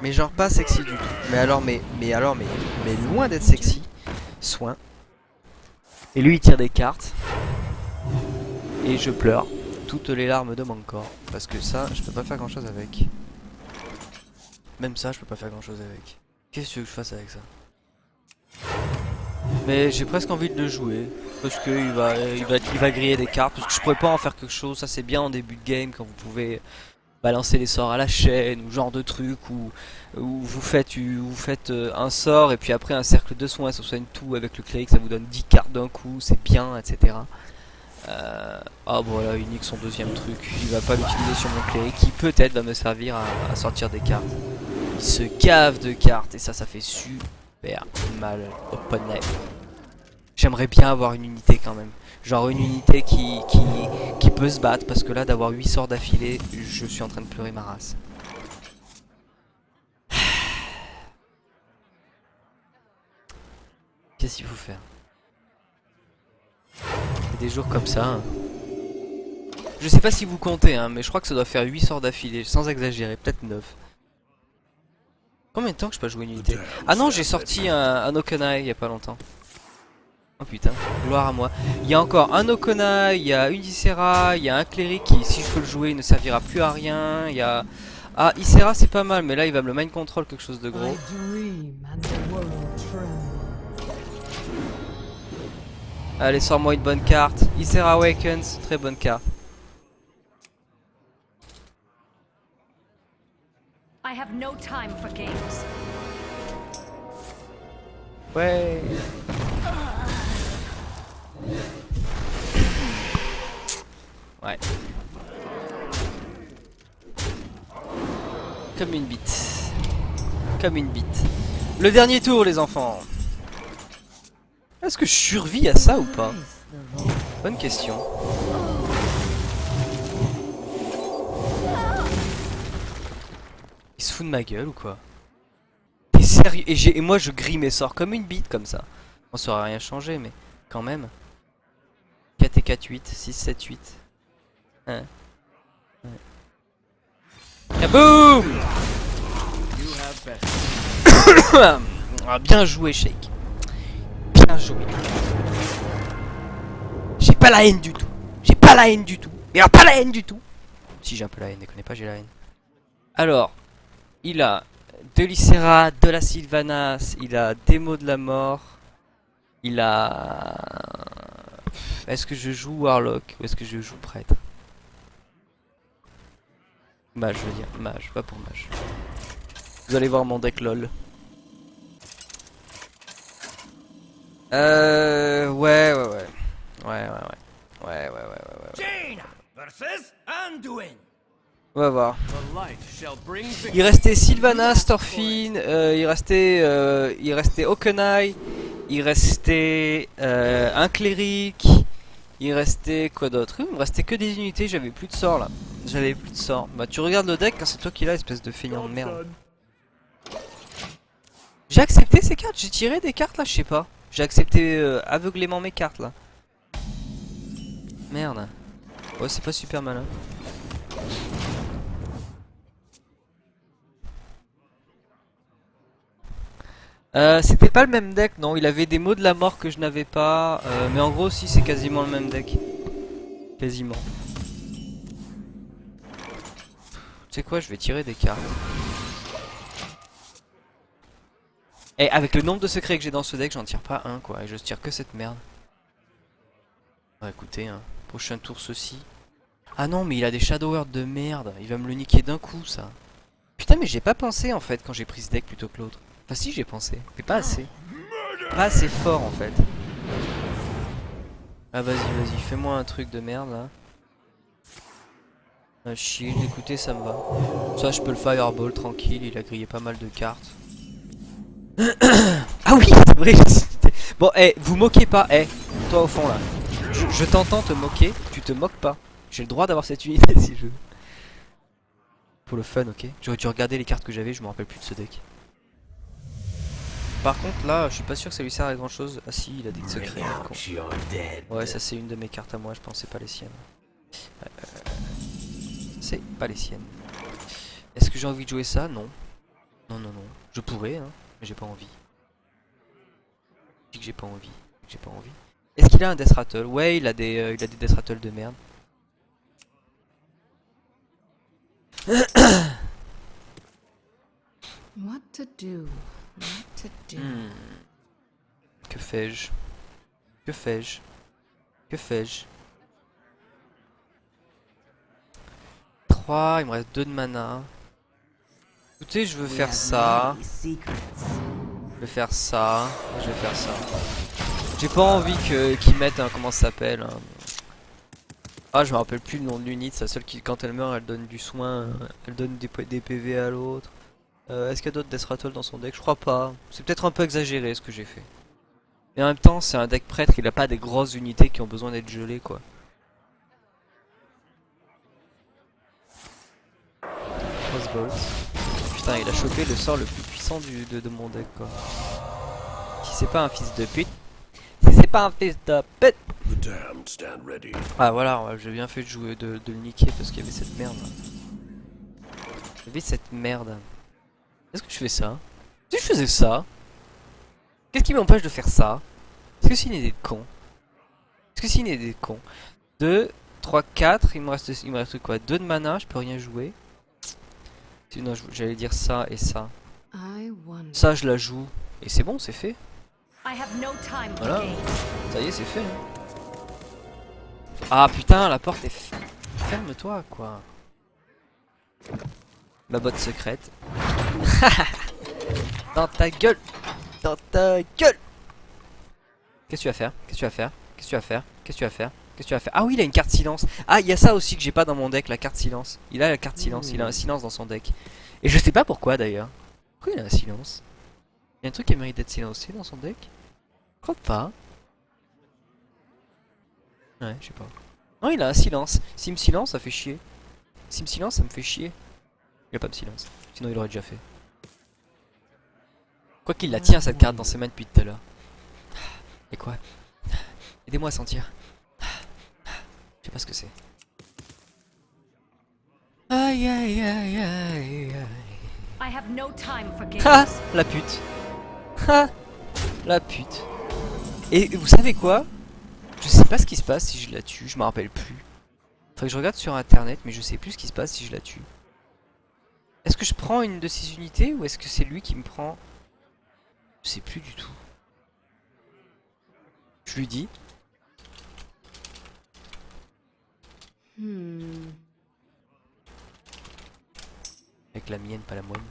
Mais genre pas sexy du tout. Mais loin d'être sexy. Soin. Et lui il tire des cartes. Et je pleure toutes les larmes de mon corps. Parce que ça, je peux pas faire grand chose avec. Même ça, je peux pas faire grand chose avec. Qu'est-ce que tu veux que je fasse avec ça? Mais j'ai presque envie de le jouer. Parce qu'il va griller des cartes. Parce que je pourrais pas en faire quelque chose. Ça c'est bien en début de game quand vous pouvez balancer les sorts à la chaîne ou genre de truc où vous faites un sort et puis après un cercle de soins, ça soigne tout avec le cléric, ça vous donne 10 cartes d'un coup, c'est bien, etc. Ah voilà, unique son deuxième truc, il va pas l'utiliser sur mon cléric qui peut-être va me servir à sortir des cartes. Il se gave de cartes et ça fait super mal au poney. J'aimerais bien avoir une unité quand même. Genre une unité qui peut se battre parce que là d'avoir 8 sorts d'affilée, je suis en train de pleurer ma race. Qu'est-ce qu'il faut faire? C'est des jours comme ça. Hein. Je sais pas si vous comptez, hein, mais je crois que ça doit faire 8 sorts d'affilée, sans exagérer, peut-être 9. Combien de temps que je peux jouer une unité? Ah non, j'ai sorti un Okanai il y a pas longtemps. Oh putain, gloire à moi. Il y a encore un Okanai, il y a une Ysera, il y a un cléric qui, si je peux le jouer, il ne servira plus à rien. Il y a... Ah, Ysera c'est pas mal, mais là il va me le mind control quelque chose de gros. Allez, sors-moi une bonne carte. Ysera Awakens, très bonne carte. I have no time for games. Ouais. Ouais. Comme une bite. Comme une bite. Le dernier tour, les enfants. Est-ce que je survis à ça ou pas? Bonne question. Il se fout de ma gueule ou quoi? T'es sérieux? Et moi je grille mes sorts comme une bite comme ça. Bon, ça aurait rien changé, mais quand même. 4 et 4, 8, 6, 7, 8. Hein. Ouais. Kaboom! Ah, bien joué, Shake. Bien joué. J'ai pas la haine du tout. J'ai pas la haine du tout. Mais alors, pas la haine du tout. Si, j'ai un peu la haine, déconnez pas, j'ai la haine. Alors, il a de l'Ysera, de la Sylvanas, il a des mots de la mort, il a... Est-ce que je joue Warlock ou est-ce que je joue prêtre? Mage, je veux dire, mage, pas pour mage. Vous allez voir mon deck LOL. Ouais. Jaina versus Anduin. On va voir. The light shall bring victory. Il restait Sylvanas, Thorfinn, il restait Okanai, il restait un cléric, il restait quoi d'autre? Il me restait que des unités, j'avais plus de sorts là. J'avais plus de sorts. Bah tu regardes le deck, hein, c'est toi qui l'as, espèce de feignant de merde. J'ai accepté ces cartes, j'ai tiré des cartes là, je sais pas. J'ai accepté aveuglément mes cartes là. Merde. Ouais, c'est pas super malin. C'était pas le même deck, non, il avait des mots de la mort que je n'avais pas, mais en gros si c'est quasiment le même deck. Quasiment. Tu sais quoi, je vais tirer des cartes. Et avec le nombre de secrets que j'ai dans ce deck, j'en tire pas un quoi, et je tire que cette merde. Bah écoutez, hein, prochain tour ceci. Ah non, mais il a des Shadow Earth de merde, il va me le niquer d'un coup ça. Putain, mais j'ai pas pensé en fait quand j'ai pris ce deck plutôt que l'autre. Enfin si, j'ai pensé, mais pas assez. Pas assez fort en fait. Ah vas-y, fais-moi un truc de merde là. Un shield, écoutez, ça me va. Ça, je peux le fireball tranquille, il a grillé pas mal de cartes. Ah oui, c'est vrai. Bon, vous moquez pas, toi au fond là. Je t'entends te moquer, tu te moques pas. J'ai le droit d'avoir cette unité si je veux. Pour le fun, ok. J'aurais dû regarder les cartes que j'avais, je me rappelle plus de ce deck. Par contre là, je suis pas sûr que ça lui sert à grand chose. Ah si, il a des secrets. Con. Ouais, ça c'est une de mes cartes à moi, je pensais pas les siennes. C'est pas les siennes. Est-ce que j'ai envie de jouer ça? Non. Non, non, non. Je pourrais, hein, mais j'ai pas envie. Je dis que j'ai pas envie. J'ai pas envie. Est-ce qu'il a un Death Rattle? Ouais, il a des Death Rattle de merde. What to do? What to do? Que fais-je? Que fais-je? Que fais-je? 3, il me reste 2 de mana. Écoutez, je veux faire ça. Je vais faire ça. Je vais faire ça. J'ai pas envie qu'ils mettent un... Comment ça s'appelle Ah, je me rappelle plus le nom de l'unité. C'est la seule qui, quand elle meurt, elle donne du soin. Elle donne des PV à l'autre. Est-ce qu'il y a d'autres Death Rattle dans son deck? Je crois pas. C'est peut-être un peu exagéré ce que j'ai fait. Mais en même temps, c'est un deck prêtre. Il a pas des grosses unités qui ont besoin d'être gelées, quoi. Crossbolt. Putain, il a chopé le sort le plus puissant de mon deck, quoi. Si c'est pas un fils de pute. Si c'est pas un fils de pute. Ah voilà, j'ai bien fait de jouer de le niquer parce qu'il y avait cette merde. Il y avait cette merde. Est-ce que je fais ça? Si je faisais ça, qu'est-ce qui m'empêche de faire ça? Est-ce que c'est une idée de con? Est-ce que c'est une idée de con? 2, 3, 4, il me reste quoi? 2 de mana, je peux rien jouer. Sinon j'allais dire ça et ça. Ça je la joue. Et c'est bon, c'est fait. Voilà. Ça y est, c'est fait. Hein. Ah putain, la porte est ferme-toi quoi. Ma botte secrète. Dans ta gueule. Dans ta gueule. Qu'est-ce que tu vas faire? Qu'est-ce que tu vas faire? Qu'est-ce que tu vas faire? Qu'est-ce que tu vas faire? Qu'est-ce que tu vas faire? Ah oui, il a une carte silence. Ah, il y a ça aussi que j'ai pas dans mon deck, la carte silence. Il a la carte silence, il a un silence dans son deck. Et je sais pas pourquoi d'ailleurs. Pourquoi il a un silence? Il y a un truc qui mérite d'être silencé dans son deck? Je crois pas. Ouais, je sais pas. Non, il a un silence. S'il me silence, ça fait chier. S'il me silence, ça me fait chier. Il a pas de silence. Sinon, il aurait déjà fait. Quoi qu'il la tient cette carte dans ses mains depuis tout à l'heure. Et quoi? Aidez-moi à sentir. Je sais pas ce que c'est. Aïe aïe aïe aïe aïe. I have no time for games. Ha! La pute. Ha! La pute. Et vous savez quoi? Je sais pas ce qui se passe si je la tue, je me rappelle plus. Faudrait que je regarde sur internet, mais je sais plus ce qui se passe si je la tue. Est-ce que je prends une de ses unités ou est-ce que c'est lui qui me prend? Je sais plus du tout. Je lui dis. Avec la mienne, pas la moine.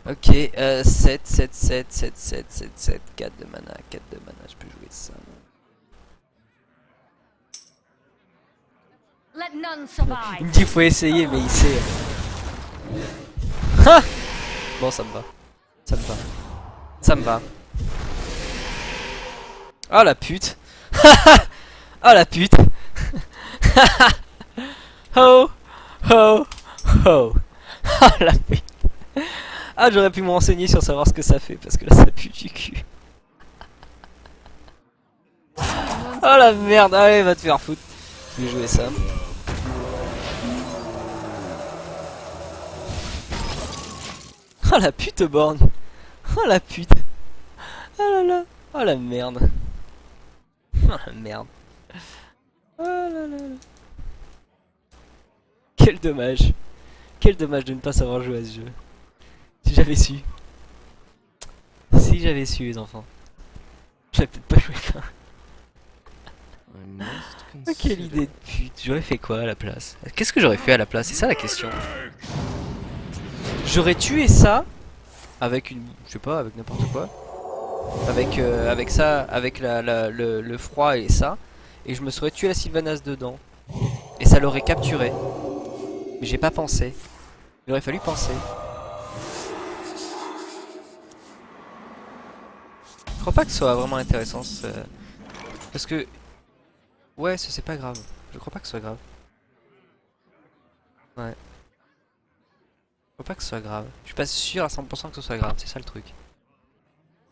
Ok, 7, 7, 7, 7, 7, 7, 7, 4 de mana, 4 de mana, je peux jouer ça. Let none Il me survive. dit faut essayer, mais il sait. Ha! Bon, ça me va. Ça me va. Ça me va. Oh la pute. Oh la pute. Oh. Oh. Oh. Oh la pute. Ah, j'aurais pu me renseigner sur savoir ce que ça fait parce que là ça pue du cul. Oh la merde, allez va te faire foutre. Je vais jouer ça. Oh la pute borgne. Oh la pute. Oh là là. Oh la merde. Oh la merde. Oh là là là. Quel dommage. Quel dommage de ne pas savoir jouer à ce jeu. Si j'avais su. Si j'avais su les enfants. J'aurais peut-être pas joué ça. Oh, quelle idée de pute. J'aurais fait quoi à la place? Qu'est-ce que j'aurais fait à la place? C'est ça la question. J'aurais tué ça avec une... Je sais pas, avec n'importe quoi. Avec ça, avec le froid et ça. Et je me serais tué la Sylvanas dedans. Et ça l'aurait capturé. Mais j'ai pas pensé. Il aurait fallu penser. Je crois pas que ce soit vraiment intéressant parce que... Ouais, c'est pas grave. Je crois pas que ce soit grave. Ouais. Je crois pas que ce soit grave. Je suis pas sûr à 100% que ce soit grave, c'est ça le truc.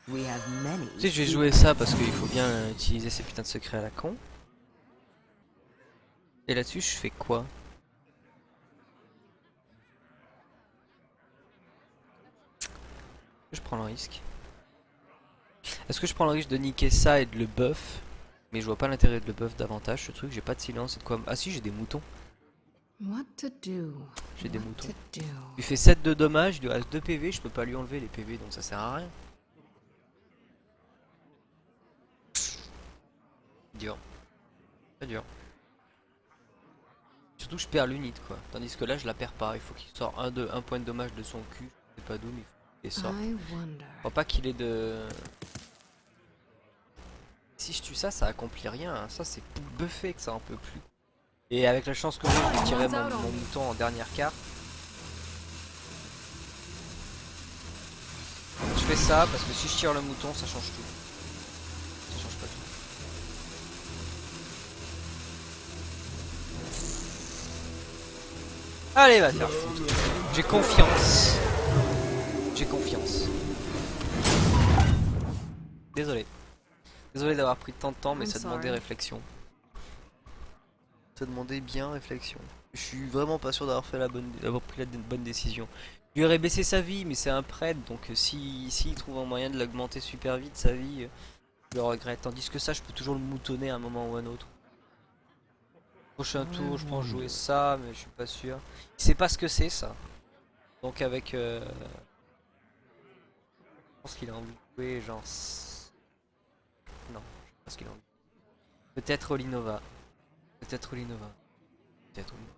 We have many. Tu sais, je vais jouer ça parce qu'il faut bien utiliser ces putains de secrets à la con. Et là-dessus, je fais quoi? Je prends le risque. Est-ce que je prends le risque de niquer ça et de le buff? Mais je vois pas l'intérêt de le buff davantage. Ce truc, j'ai pas de silence et de quoi. Ah si, j'ai des moutons. What to do? J'ai des What moutons. to do? Il fait 7 de dommages, il lui reste 2 PV. Je peux pas lui enlever les PV donc ça sert à rien. Dur. Très dur. Surtout que je perds l'unité quoi. Tandis que là je la perds pas. Il faut qu'il sorte un point de dommage de son cul. Je sais pas d'où mais il faut qu'il sorte. I wonder. Je crois pas qu'il ait de... Si je tue ça, ça accomplit rien. Hein. Ça c'est pour buffer que ça en peut plus. Et avec la chance que j'ai, je vais tirer mon mouton en dernière carte. Je fais ça parce que si je tire le mouton, ça change tout. Ça change pas tout. Allez, va te faire foutre. J'ai confiance. J'ai confiance. Désolé. Désolé d'avoir pris tant de temps, mais I'm ça demandait sorry. réflexion. Ça demandait bien réflexion. Je suis vraiment pas sûr d'avoir fait d'avoir pris la bonne décision. Je lui aurais baissé sa vie, mais c'est un prêtre, donc s'il trouve un moyen de l'augmenter super vite sa vie, je le regrette. Tandis que ça, je peux toujours le moutonner à un moment ou à un autre. Prochain tour, je pense jouer ça, mais je suis pas sûr. Il sait pas ce que c'est ça. Donc avec, je pense qu'il a envie de jouer genre. Non, je pense qu'il a envie. Peut-être Olinova. Peut-être Olinova. Peut-être Olinova.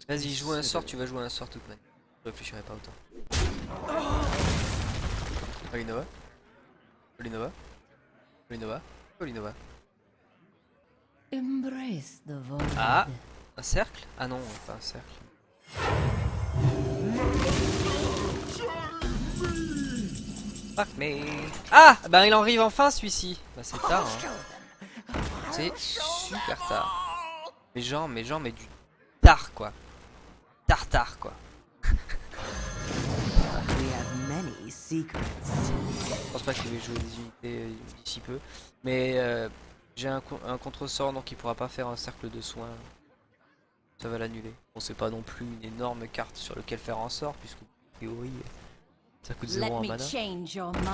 Vas-y, joue un sort, tu vas jouer un sort toute manière. Je réfléchirai pas autant. Olinova. Olinova. Olinova. Olinova. Embrace the void. Ah, un cercle? Ah non, pas un cercle. Fuck me. Ah, bah il en arrive enfin celui-ci. Bah c'est tard. Hein. C'est super tard. Mais du tard quoi. Tartare quoi. We have many secrets. Je pense pas qu'il va jouer des unités d'ici peu. Mais j'ai un contre-sort donc il pourra pas faire un cercle de soins. Ça va l'annuler. Bon c'est pas non plus une énorme carte sur laquelle faire un sort puisque a priori ça coûte 0 Let en me mana. change your mind.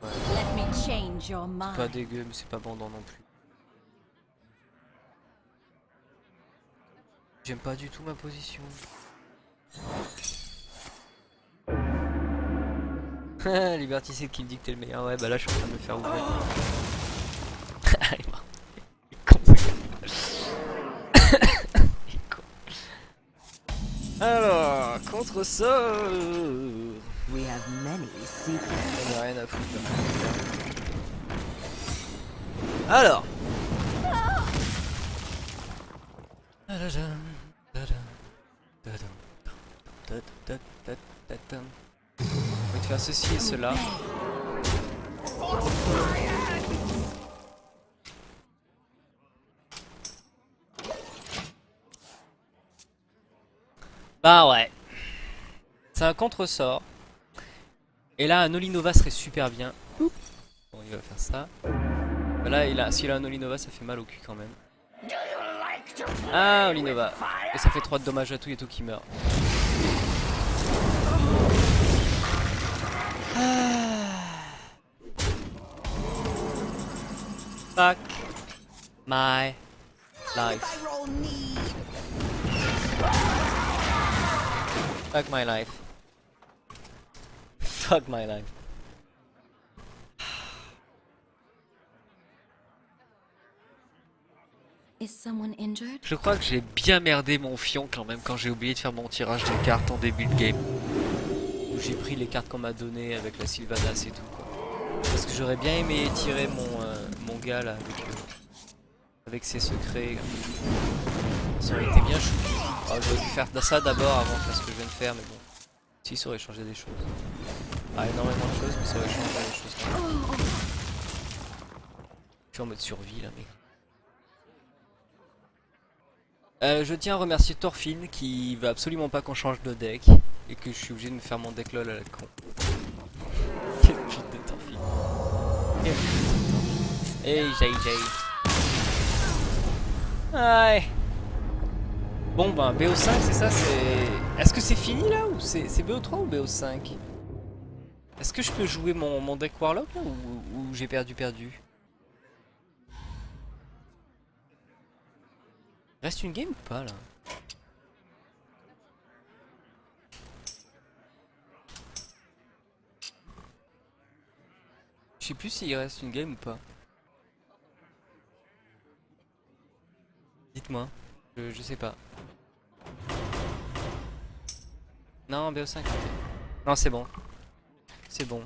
Let me change your Pas mind. dégueu mais c'est pas bandant non plus. J'aime pas du tout ma position. Liberticide qui me dit que t'es le meilleur. Ouais, bah là je suis en train de me faire ouvrir. Il est con, ce gars. Il est con. Alors, contre ça. We have many secrets. On a rien à foutre là. Alors. On va te faire ceci et cela. Bah ouais. C'est un contre-sort. Et là un Olinova serait super bien. Bon il va faire ça. Là s'il a un Olinova ça fait mal au cul quand même. Ah Olinova. Et ça fait 3 de dommages à tout et tout qui meurt. Fuck my life. Fuck my life. Fuck my life. Is someone injured? Je crois que j'ai bien merdé mon fion quand même quand j'ai oublié de faire mon tirage de cartes en début de game. Où j'ai pris les cartes qu'on m'a données avec la Sylvanas et tout quoi. Parce que j'aurais bien aimé tirer mon gars là avec ses secrets. Ça aurait été bien chou. Oh, j'aurais dû faire ça d'abord avant de faire ce que je viens de faire mais bon. Si ça aurait changé des choses. Pas énormément de choses mais ça aurait changé des choses quand même. Je suis en mode survie là mec. Je tiens à remercier Thorfinn qui veut absolument pas qu'on change de deck et que je suis obligé de me faire mon deck LOL à la con. Quelle pute de Thorfinn. Quelle pute de Thorfinn. Hey JJ. Ouais. Bon ben BO5 c'est ça, c'est... Est-ce que c'est fini là ou c'est BO3 ou BO5? Est-ce que je peux jouer mon deck Warlock là ou j'ai perdu? Reste une game ou pas là? Je sais plus s'il reste une game ou pas. Dites-moi, je sais pas. Non, BO5. Non, c'est bon. C'est bon.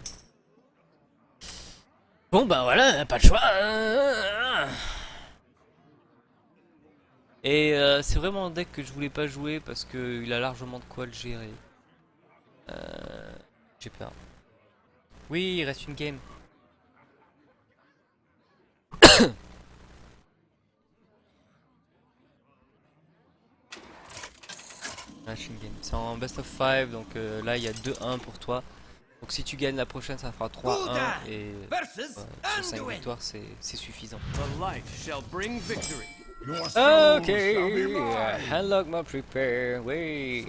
Bon bah voilà, pas le choix. Et c'est vraiment un deck que je voulais pas jouer parce qu'il a largement de quoi le gérer. J'ai peur. Oui, il reste une game. Machine game. C'est en best of 5, donc là il y a 2-1 pour toi. Donc si tu gagnes la prochaine, ça fera 3-1 et sur 5 victoires c'est suffisant. The light shall bring victory. Ok, unlock my prepare, oui.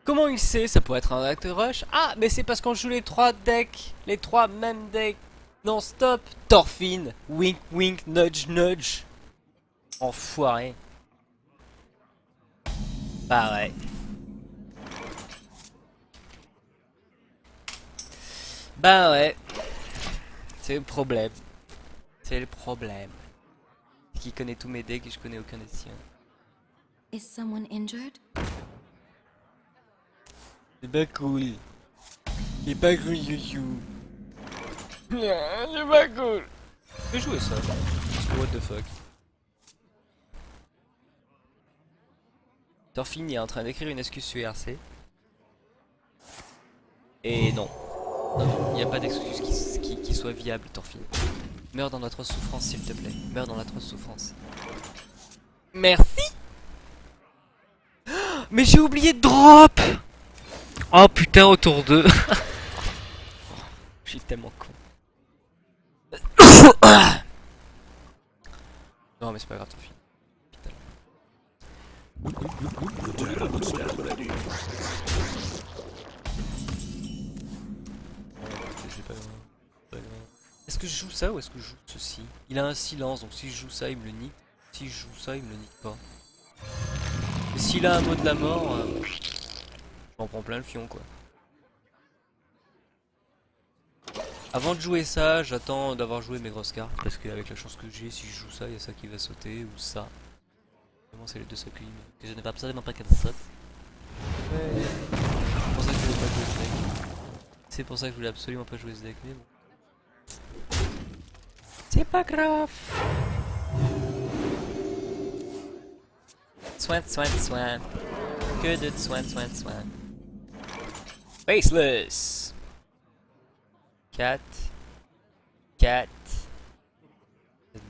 Comment il sait? Ça pourrait être un acte rush. Ah, mais c'est parce qu'on joue les 3 decks, les 3 mêmes decks non-stop. Thorfinn, wink wink, nudge nudge. Enfoiré. Bah ouais. Bah ouais. C'est le problème. C'est le problème. Qui connaît tous mes decks et je connais aucun des siens. Is someone injured? C'est pas cool. C'est pas cool, youchou. C'est pas cool. Je vais jouer ça. Parce que what the fuck. Thorfinn est en train d'écrire une excuse sur RC. Et non. Non, il n'y a pas d'excuse qui soit viable, Thorfinn. Meurs dans notre souffrance, s'il te plaît. Meurs dans notre souffrance. Merci. Mais j'ai oublié de drop. Oh putain, autour d'eux. Je suis tellement con. Non mais c'est pas grave, Thorfinn. Est-ce que je joue ça ou est-ce que je joue ceci? Il a un silence, donc si je joue ça, il me le nique. Si je joue ça, il me le nique pas. Et s'il a un mot de la mort, j'en prends plein le fion quoi. Avant de jouer ça, j'attends d'avoir joué mes grosses cartes. Parce qu'avec la chance que j'ai, si je joue ça, il y a ça qui va sauter ou ça. Vraiment, c'est les deux seuls que je ne vais absolument pas qu'elle saute. Ouais. C'est pour ça que je voulais pas jouer ce deck. C'est pour ça que je voulais absolument pas jouer ce deck, mais bon. C'est pas grave. Soin. Que de soin. Faceless. 4.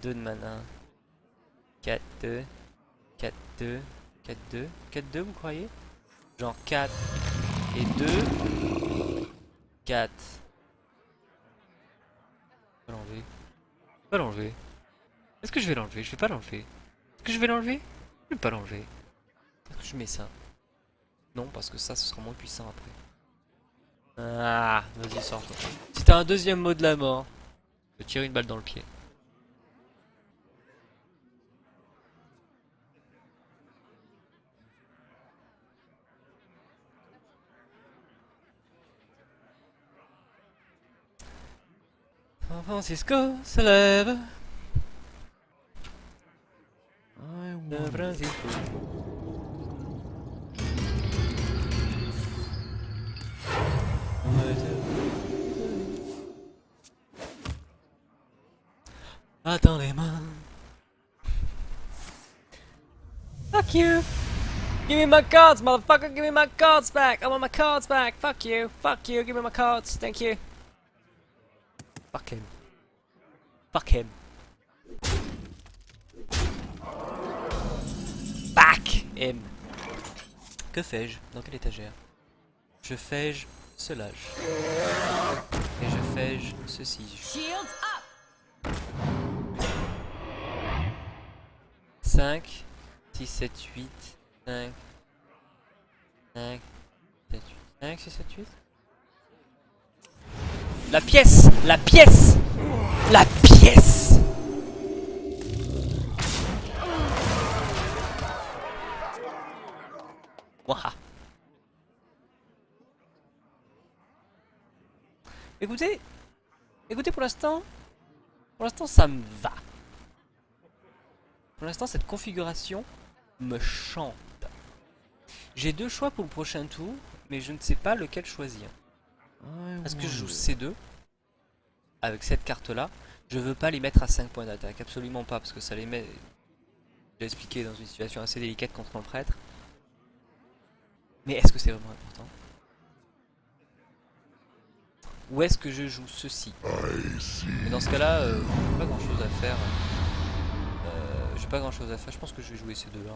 2 de mana. 4-2. 4-2. 4-2, vous croyez? Genre 4 et 2. 4. Je vais l'enlever. Pas l'enlever. Est-ce que je vais l'enlever? Je vais pas l'enlever. Est-ce que je vais l'enlever? Je vais pas l'enlever. Est-ce que je mets ça? Non, parce que ça, ce sera moins puissant après. Ah, vas-y, sors-toi. Si t'as un deuxième mot de la mort, je vais tirer une balle dans le pied. San Francisco se lève. San Francisco. Attends les mains. Fuck you. Give me my cards, motherfucker! Give me my cards back! I want my cards back! Fuck you! Fuck you! Give me my cards! Thank you! Fuck him. Fuck him. Back him. Que fais-je? Dans quelle étagère? Je fais-je cela. Et je fais-je ceci. Shields up! 5, 6, 7, 8, 5, 5, 7, 8, 5, 6, 7, 8. La pièce! La pièce! La pièce! Waouh! Écoutez, pour l'instant ça me va. Pour l'instant cette configuration me chante. J'ai deux choix pour le prochain tour, mais je ne sais pas lequel choisir. Est-ce que je joue C2 avec cette carte là? Je veux pas les mettre à 5 points d'attaque, absolument pas, parce que ça les met, j'ai expliqué, dans une situation assez délicate contre un prêtre. Mais est-ce que c'est vraiment important? Ou est-ce que je joue ceci? Mais dans ce cas-là, j'ai pas grand-chose à faire. J'ai pas grand-chose à faire. Je pense que je vais jouer ces deux-là.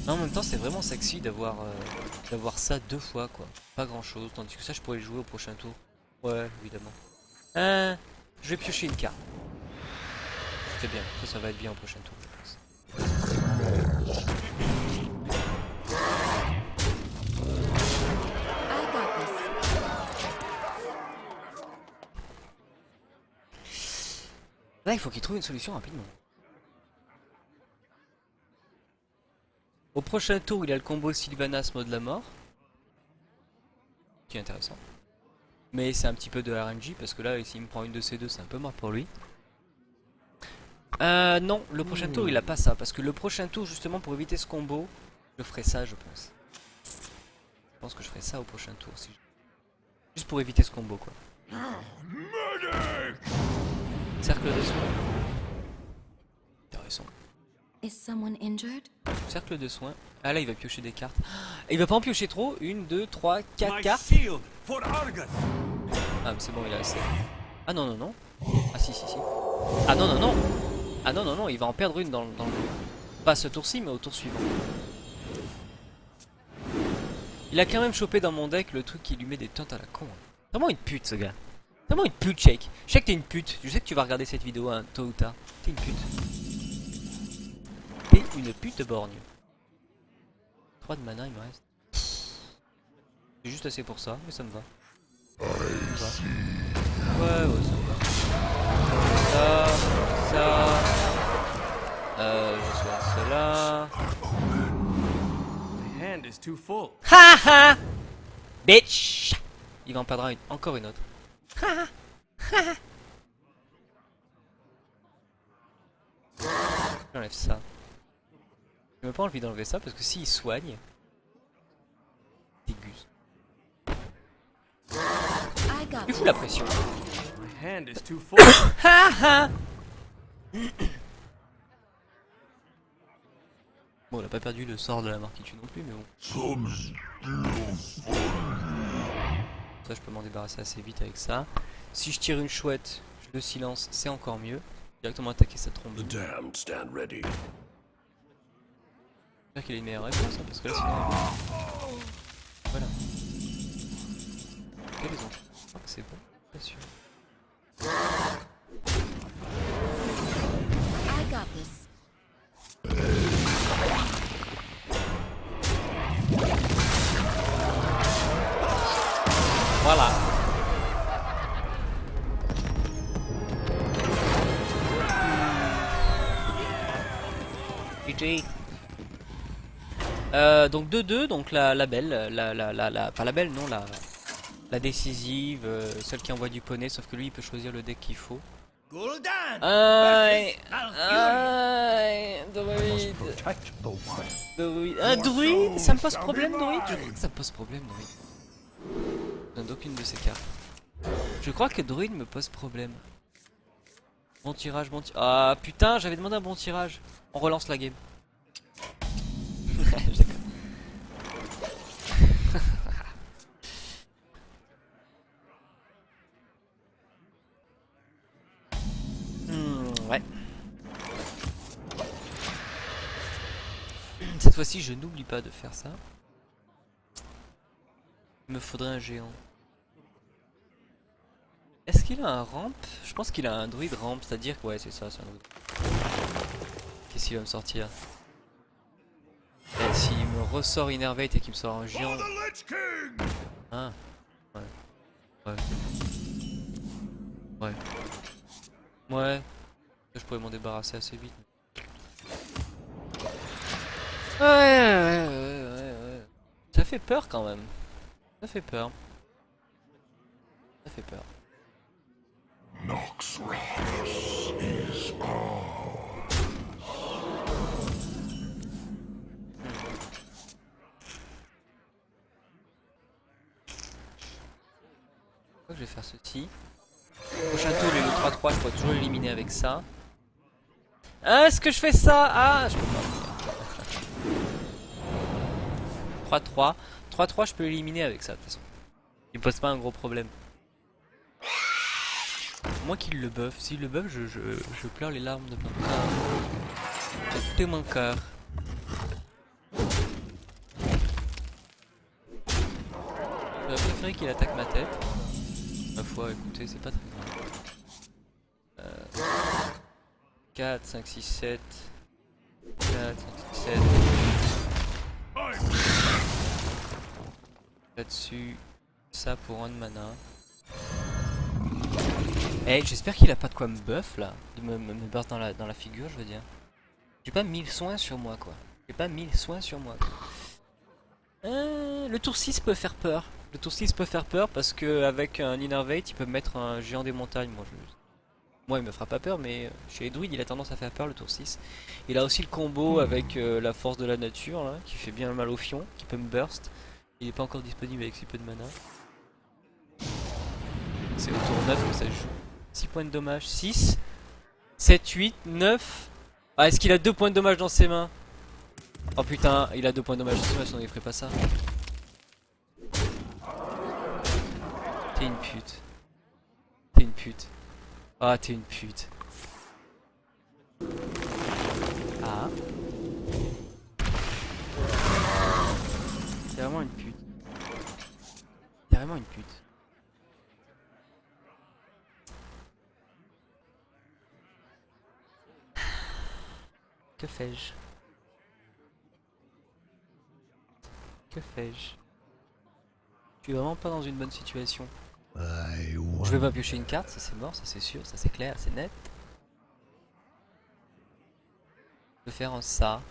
En même temps, c'est vraiment sexy d'avoir ça deux fois, quoi. Pas grand-chose. Tandis que ça, je pourrais le jouer au prochain tour. Ouais, évidemment. Je vais piocher une carte. C'est bien. Ça va être bien au prochain tour, je pense. Là, il faut qu'il trouve une solution rapidement. Au prochain tour, il a le combo Sylvanas mode la mort. Qui est intéressant. Mais c'est un petit peu de RNG parce que là, s'il me prend une de ces deux, c'est un peu mort pour lui. Non, le prochain tour, il a pas ça. Parce que le prochain tour, justement, pour éviter ce combo, je ferai ça, je pense. Je pense que je ferai ça au prochain tour. Si je... Juste pour éviter ce combo, quoi. Cercle de soins. Intéressant. Is someone injured? Cercle de soins. Ah là, il va piocher des cartes. Et il va pas en piocher trop. 1, 2, 3, 4 My cartes. shield for Argus. Ah, mais c'est bon, il a assez. Ah non, non, non. Ah si, si, si. Ah non, non, non. Ah non, non, non, il va en perdre une dans le... Pas ce tour-ci, mais au tour suivant. Il a quand même chopé dans mon deck le truc qui lui met des teintes à la con. C'est vraiment une pute, ce gars. C'est vraiment une pute, Shake. Je sais que t'es une pute. Je sais que tu vas regarder cette vidéo hein, tôt ou tard. T'es une pute. T'es une pute borgne. 3 de mana, il me reste. C'est juste assez pour ça, mais ça me va. Ça me va. Ouais, ouais, ça me va. Ça. Je soigne cela. My hand is too full. Ha ha! Bitch! Il va en perdre encore une autre. Ha ha! J'enlève ça. J'ai même pas envie d'enlever ça parce que s'il soigne, déguste. Il fout la pression. My hand is too full. Ha ha! Bon, on a pas perdu le sort de la marquitude non plus, mais bon. Ça, je peux m'en débarrasser assez vite avec ça. Si je tire une chouette, je le silence, c'est encore mieux. Directement attaquer sa trompe. Damned stand ready. J'espère qu'il a une meilleure réponse, hein, parce que là sinon... Voilà. Ok, les enfants. Je crois que c'est bon, pas sûr. I got this. Voilà. GG. Donc 2-2, donc la belle, pas la belle, non, la décisive, celle qui envoie du poney, sauf que lui il peut choisir le deck qu'il faut. Gul'dan. Druide. Druide. Un druide, ça me pose problème, druide. Je crois que ça me pose problème, druide. Je donne aucune de ces cartes. Je crois que druide me pose problème. Bon tirage, bon tirage. Ah putain, j'avais demandé un bon tirage. On relance la game. Ouais. Cette fois-ci, je n'oublie pas de faire ça. Il me faudrait un géant. Est-ce qu'il a un ramp? Je pense qu'il a un druide ramp, c'est-à-dire que ouais, c'est ça, c'est un druide. Qu'est-ce qu'il va me sortir? Et s'il me ressort Innervate et qu'il me sort un géant. Ah, ouais. Ouais. Ouais. Ouais. Je pourrais m'en débarrasser assez vite. Ouais. Ça fait peur quand même. Ça fait peur. Ça fait peur. Noxus is Je crois que je vais faire ceci. Prochain tour, le 3-3, je pourrais toujours l'éliminer avec ça. Ah, est-ce que je fais ça? Ah, je peux pas. 3-3. 3-3, je peux l'éliminer avec ça de toute façon. Il me pose pas un gros problème. Moi qu'il le buff. S'il le buff, je pleure les larmes de mon cœur. De tout mon cœur. J'aurais préféré qu'il attaque ma tête. Ma foi, écoutez, c'est pas très grave. 4, 5, 6, 7. 4, 5, 6, 7. Là-dessus, ça pour un de mana. Eh, j'espère qu'il a pas de quoi me buff là. De me burst dans la figure, je veux dire. J'ai pas 1000 soins sur moi quoi. J'ai pas 1000 soins sur moi quoi. Le tour 6 peut faire peur. Le tour 6 peut faire peur parce que avec un Innervate, il peut me mettre un géant des montagnes. Moi il me fera pas peur, mais chez les druides il a tendance à faire peur le tour 6. Il a aussi le combo avec la force de la nature là, qui fait bien mal au fion, qui peut me burst. Il est pas encore disponible avec si peu de mana. C'est au tour 9 que ça se joue. 6 points de dommage, 6, 7, 8, 9. Ah, est-ce qu'il a 2 points de dommage dans ses mains? Oh putain, il a 2 points de dommage dans ses mains, sinon il ferait pas ça. T'es une pute. T'es une pute. Ah, t'es une pute. Ah. C'est vraiment une pute. C'est vraiment une pute. Que fais-je? Que fais-je? Je suis vraiment pas dans une bonne situation. Je vais pas piocher une carte, ça c'est mort, ça c'est sûr, ça c'est clair, c'est net. Je vais faire un ça.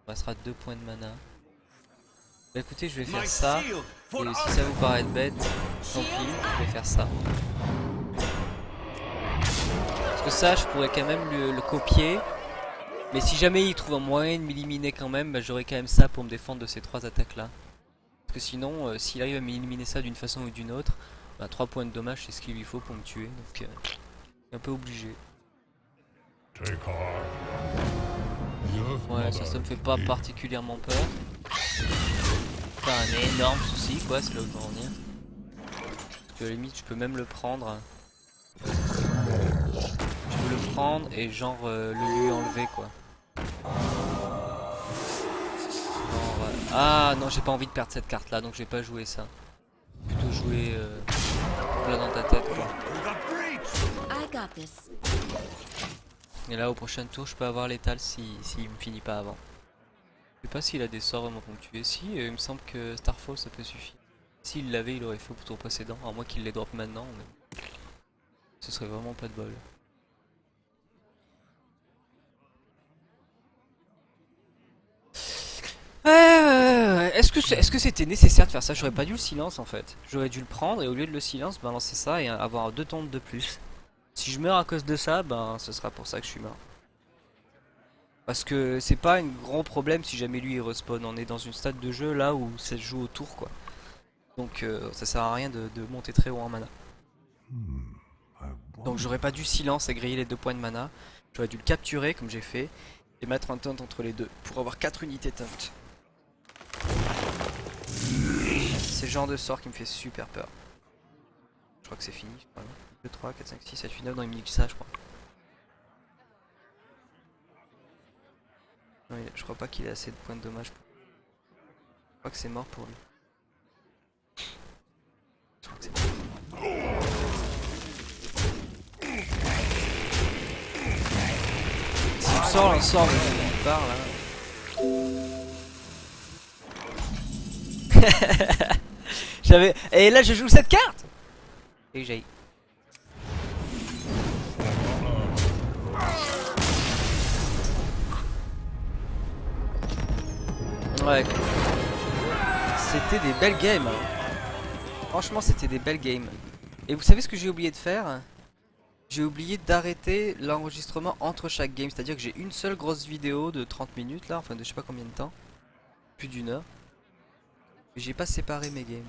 Ça sera 2 points de mana. Bah écoutez, je vais faire ça. Et si ça vous paraît bête, tant pis, je vais faire ça. Parce que ça, je pourrais quand même le copier. Mais si jamais il trouve un moyen de m'éliminer quand même, bah, j'aurai quand même ça pour me défendre de ces 3 attaques là. Parce que sinon, s'il arrive à m'éliminer ça d'une façon ou d'une autre, bah, 3 points de dommage c'est ce qu'il lui faut pour me tuer. Donc un peu obligé. Ouais, ça me fait pas particulièrement peur. C'est pas un énorme souci quoi, c'est là où je veux en venir. Parce que à la limite je peux même le prendre. Je peux le prendre et genre le lui enlever quoi. Ah non, j'ai pas envie de perdre cette carte là, donc j'ai pas joué ça. Plutôt jouer là dans ta tête quoi. I got this. Et là au prochain tour je peux avoir l'étal s'il me finit pas avant. Je sais pas s'il a des sorts vraiment pour me tuer. Si, il me semble que Starfall ça peut suffire. S'il l'avait il aurait fait au tour précédent, à moins qu'il les drop maintenant. Mais... ce serait vraiment pas de bol. Est-ce que c'était nécessaire de faire ça? J'aurais pas dû le silence en fait. J'aurais dû le prendre et au lieu de le silence, balancer ça et avoir 2 tombes de plus. Si je meurs à cause de ça, ben ce sera pour ça que je suis mort. Parce que c'est pas un gros problème si jamais lui il respawn. On est dans une stade de jeu là où ça se joue au tour quoi. Donc ça sert à rien de monter très haut en mana. Donc j'aurais pas dû silence et griller les 2 points de mana. J'aurais dû le capturer comme j'ai fait et mettre un taunt entre les deux pour avoir 4 unités taunt. C'est le genre de sort qui me fait super peur. Je crois que c'est fini. 2, 3, 4, 5, 6, 7, 8, 9. Non, il me dit ça, je crois. Non, je crois pas qu'il ait assez de points de dommage. Je crois que c'est mort pour lui. Je crois que c'est mort. Si tu sors, on sort, mais on part là. J'avais. Et là, je joue cette carte! Et j'ai. Ouais. C'était des belles games. Hein. Franchement, c'était des belles games. Et vous savez ce que j'ai oublié de faire? J'ai oublié d'arrêter l'enregistrement entre chaque game. C'est-à-dire que j'ai une seule grosse vidéo de 30 minutes là, enfin de je sais pas combien de temps. Plus d'1 heure. J'ai pas séparé mes games.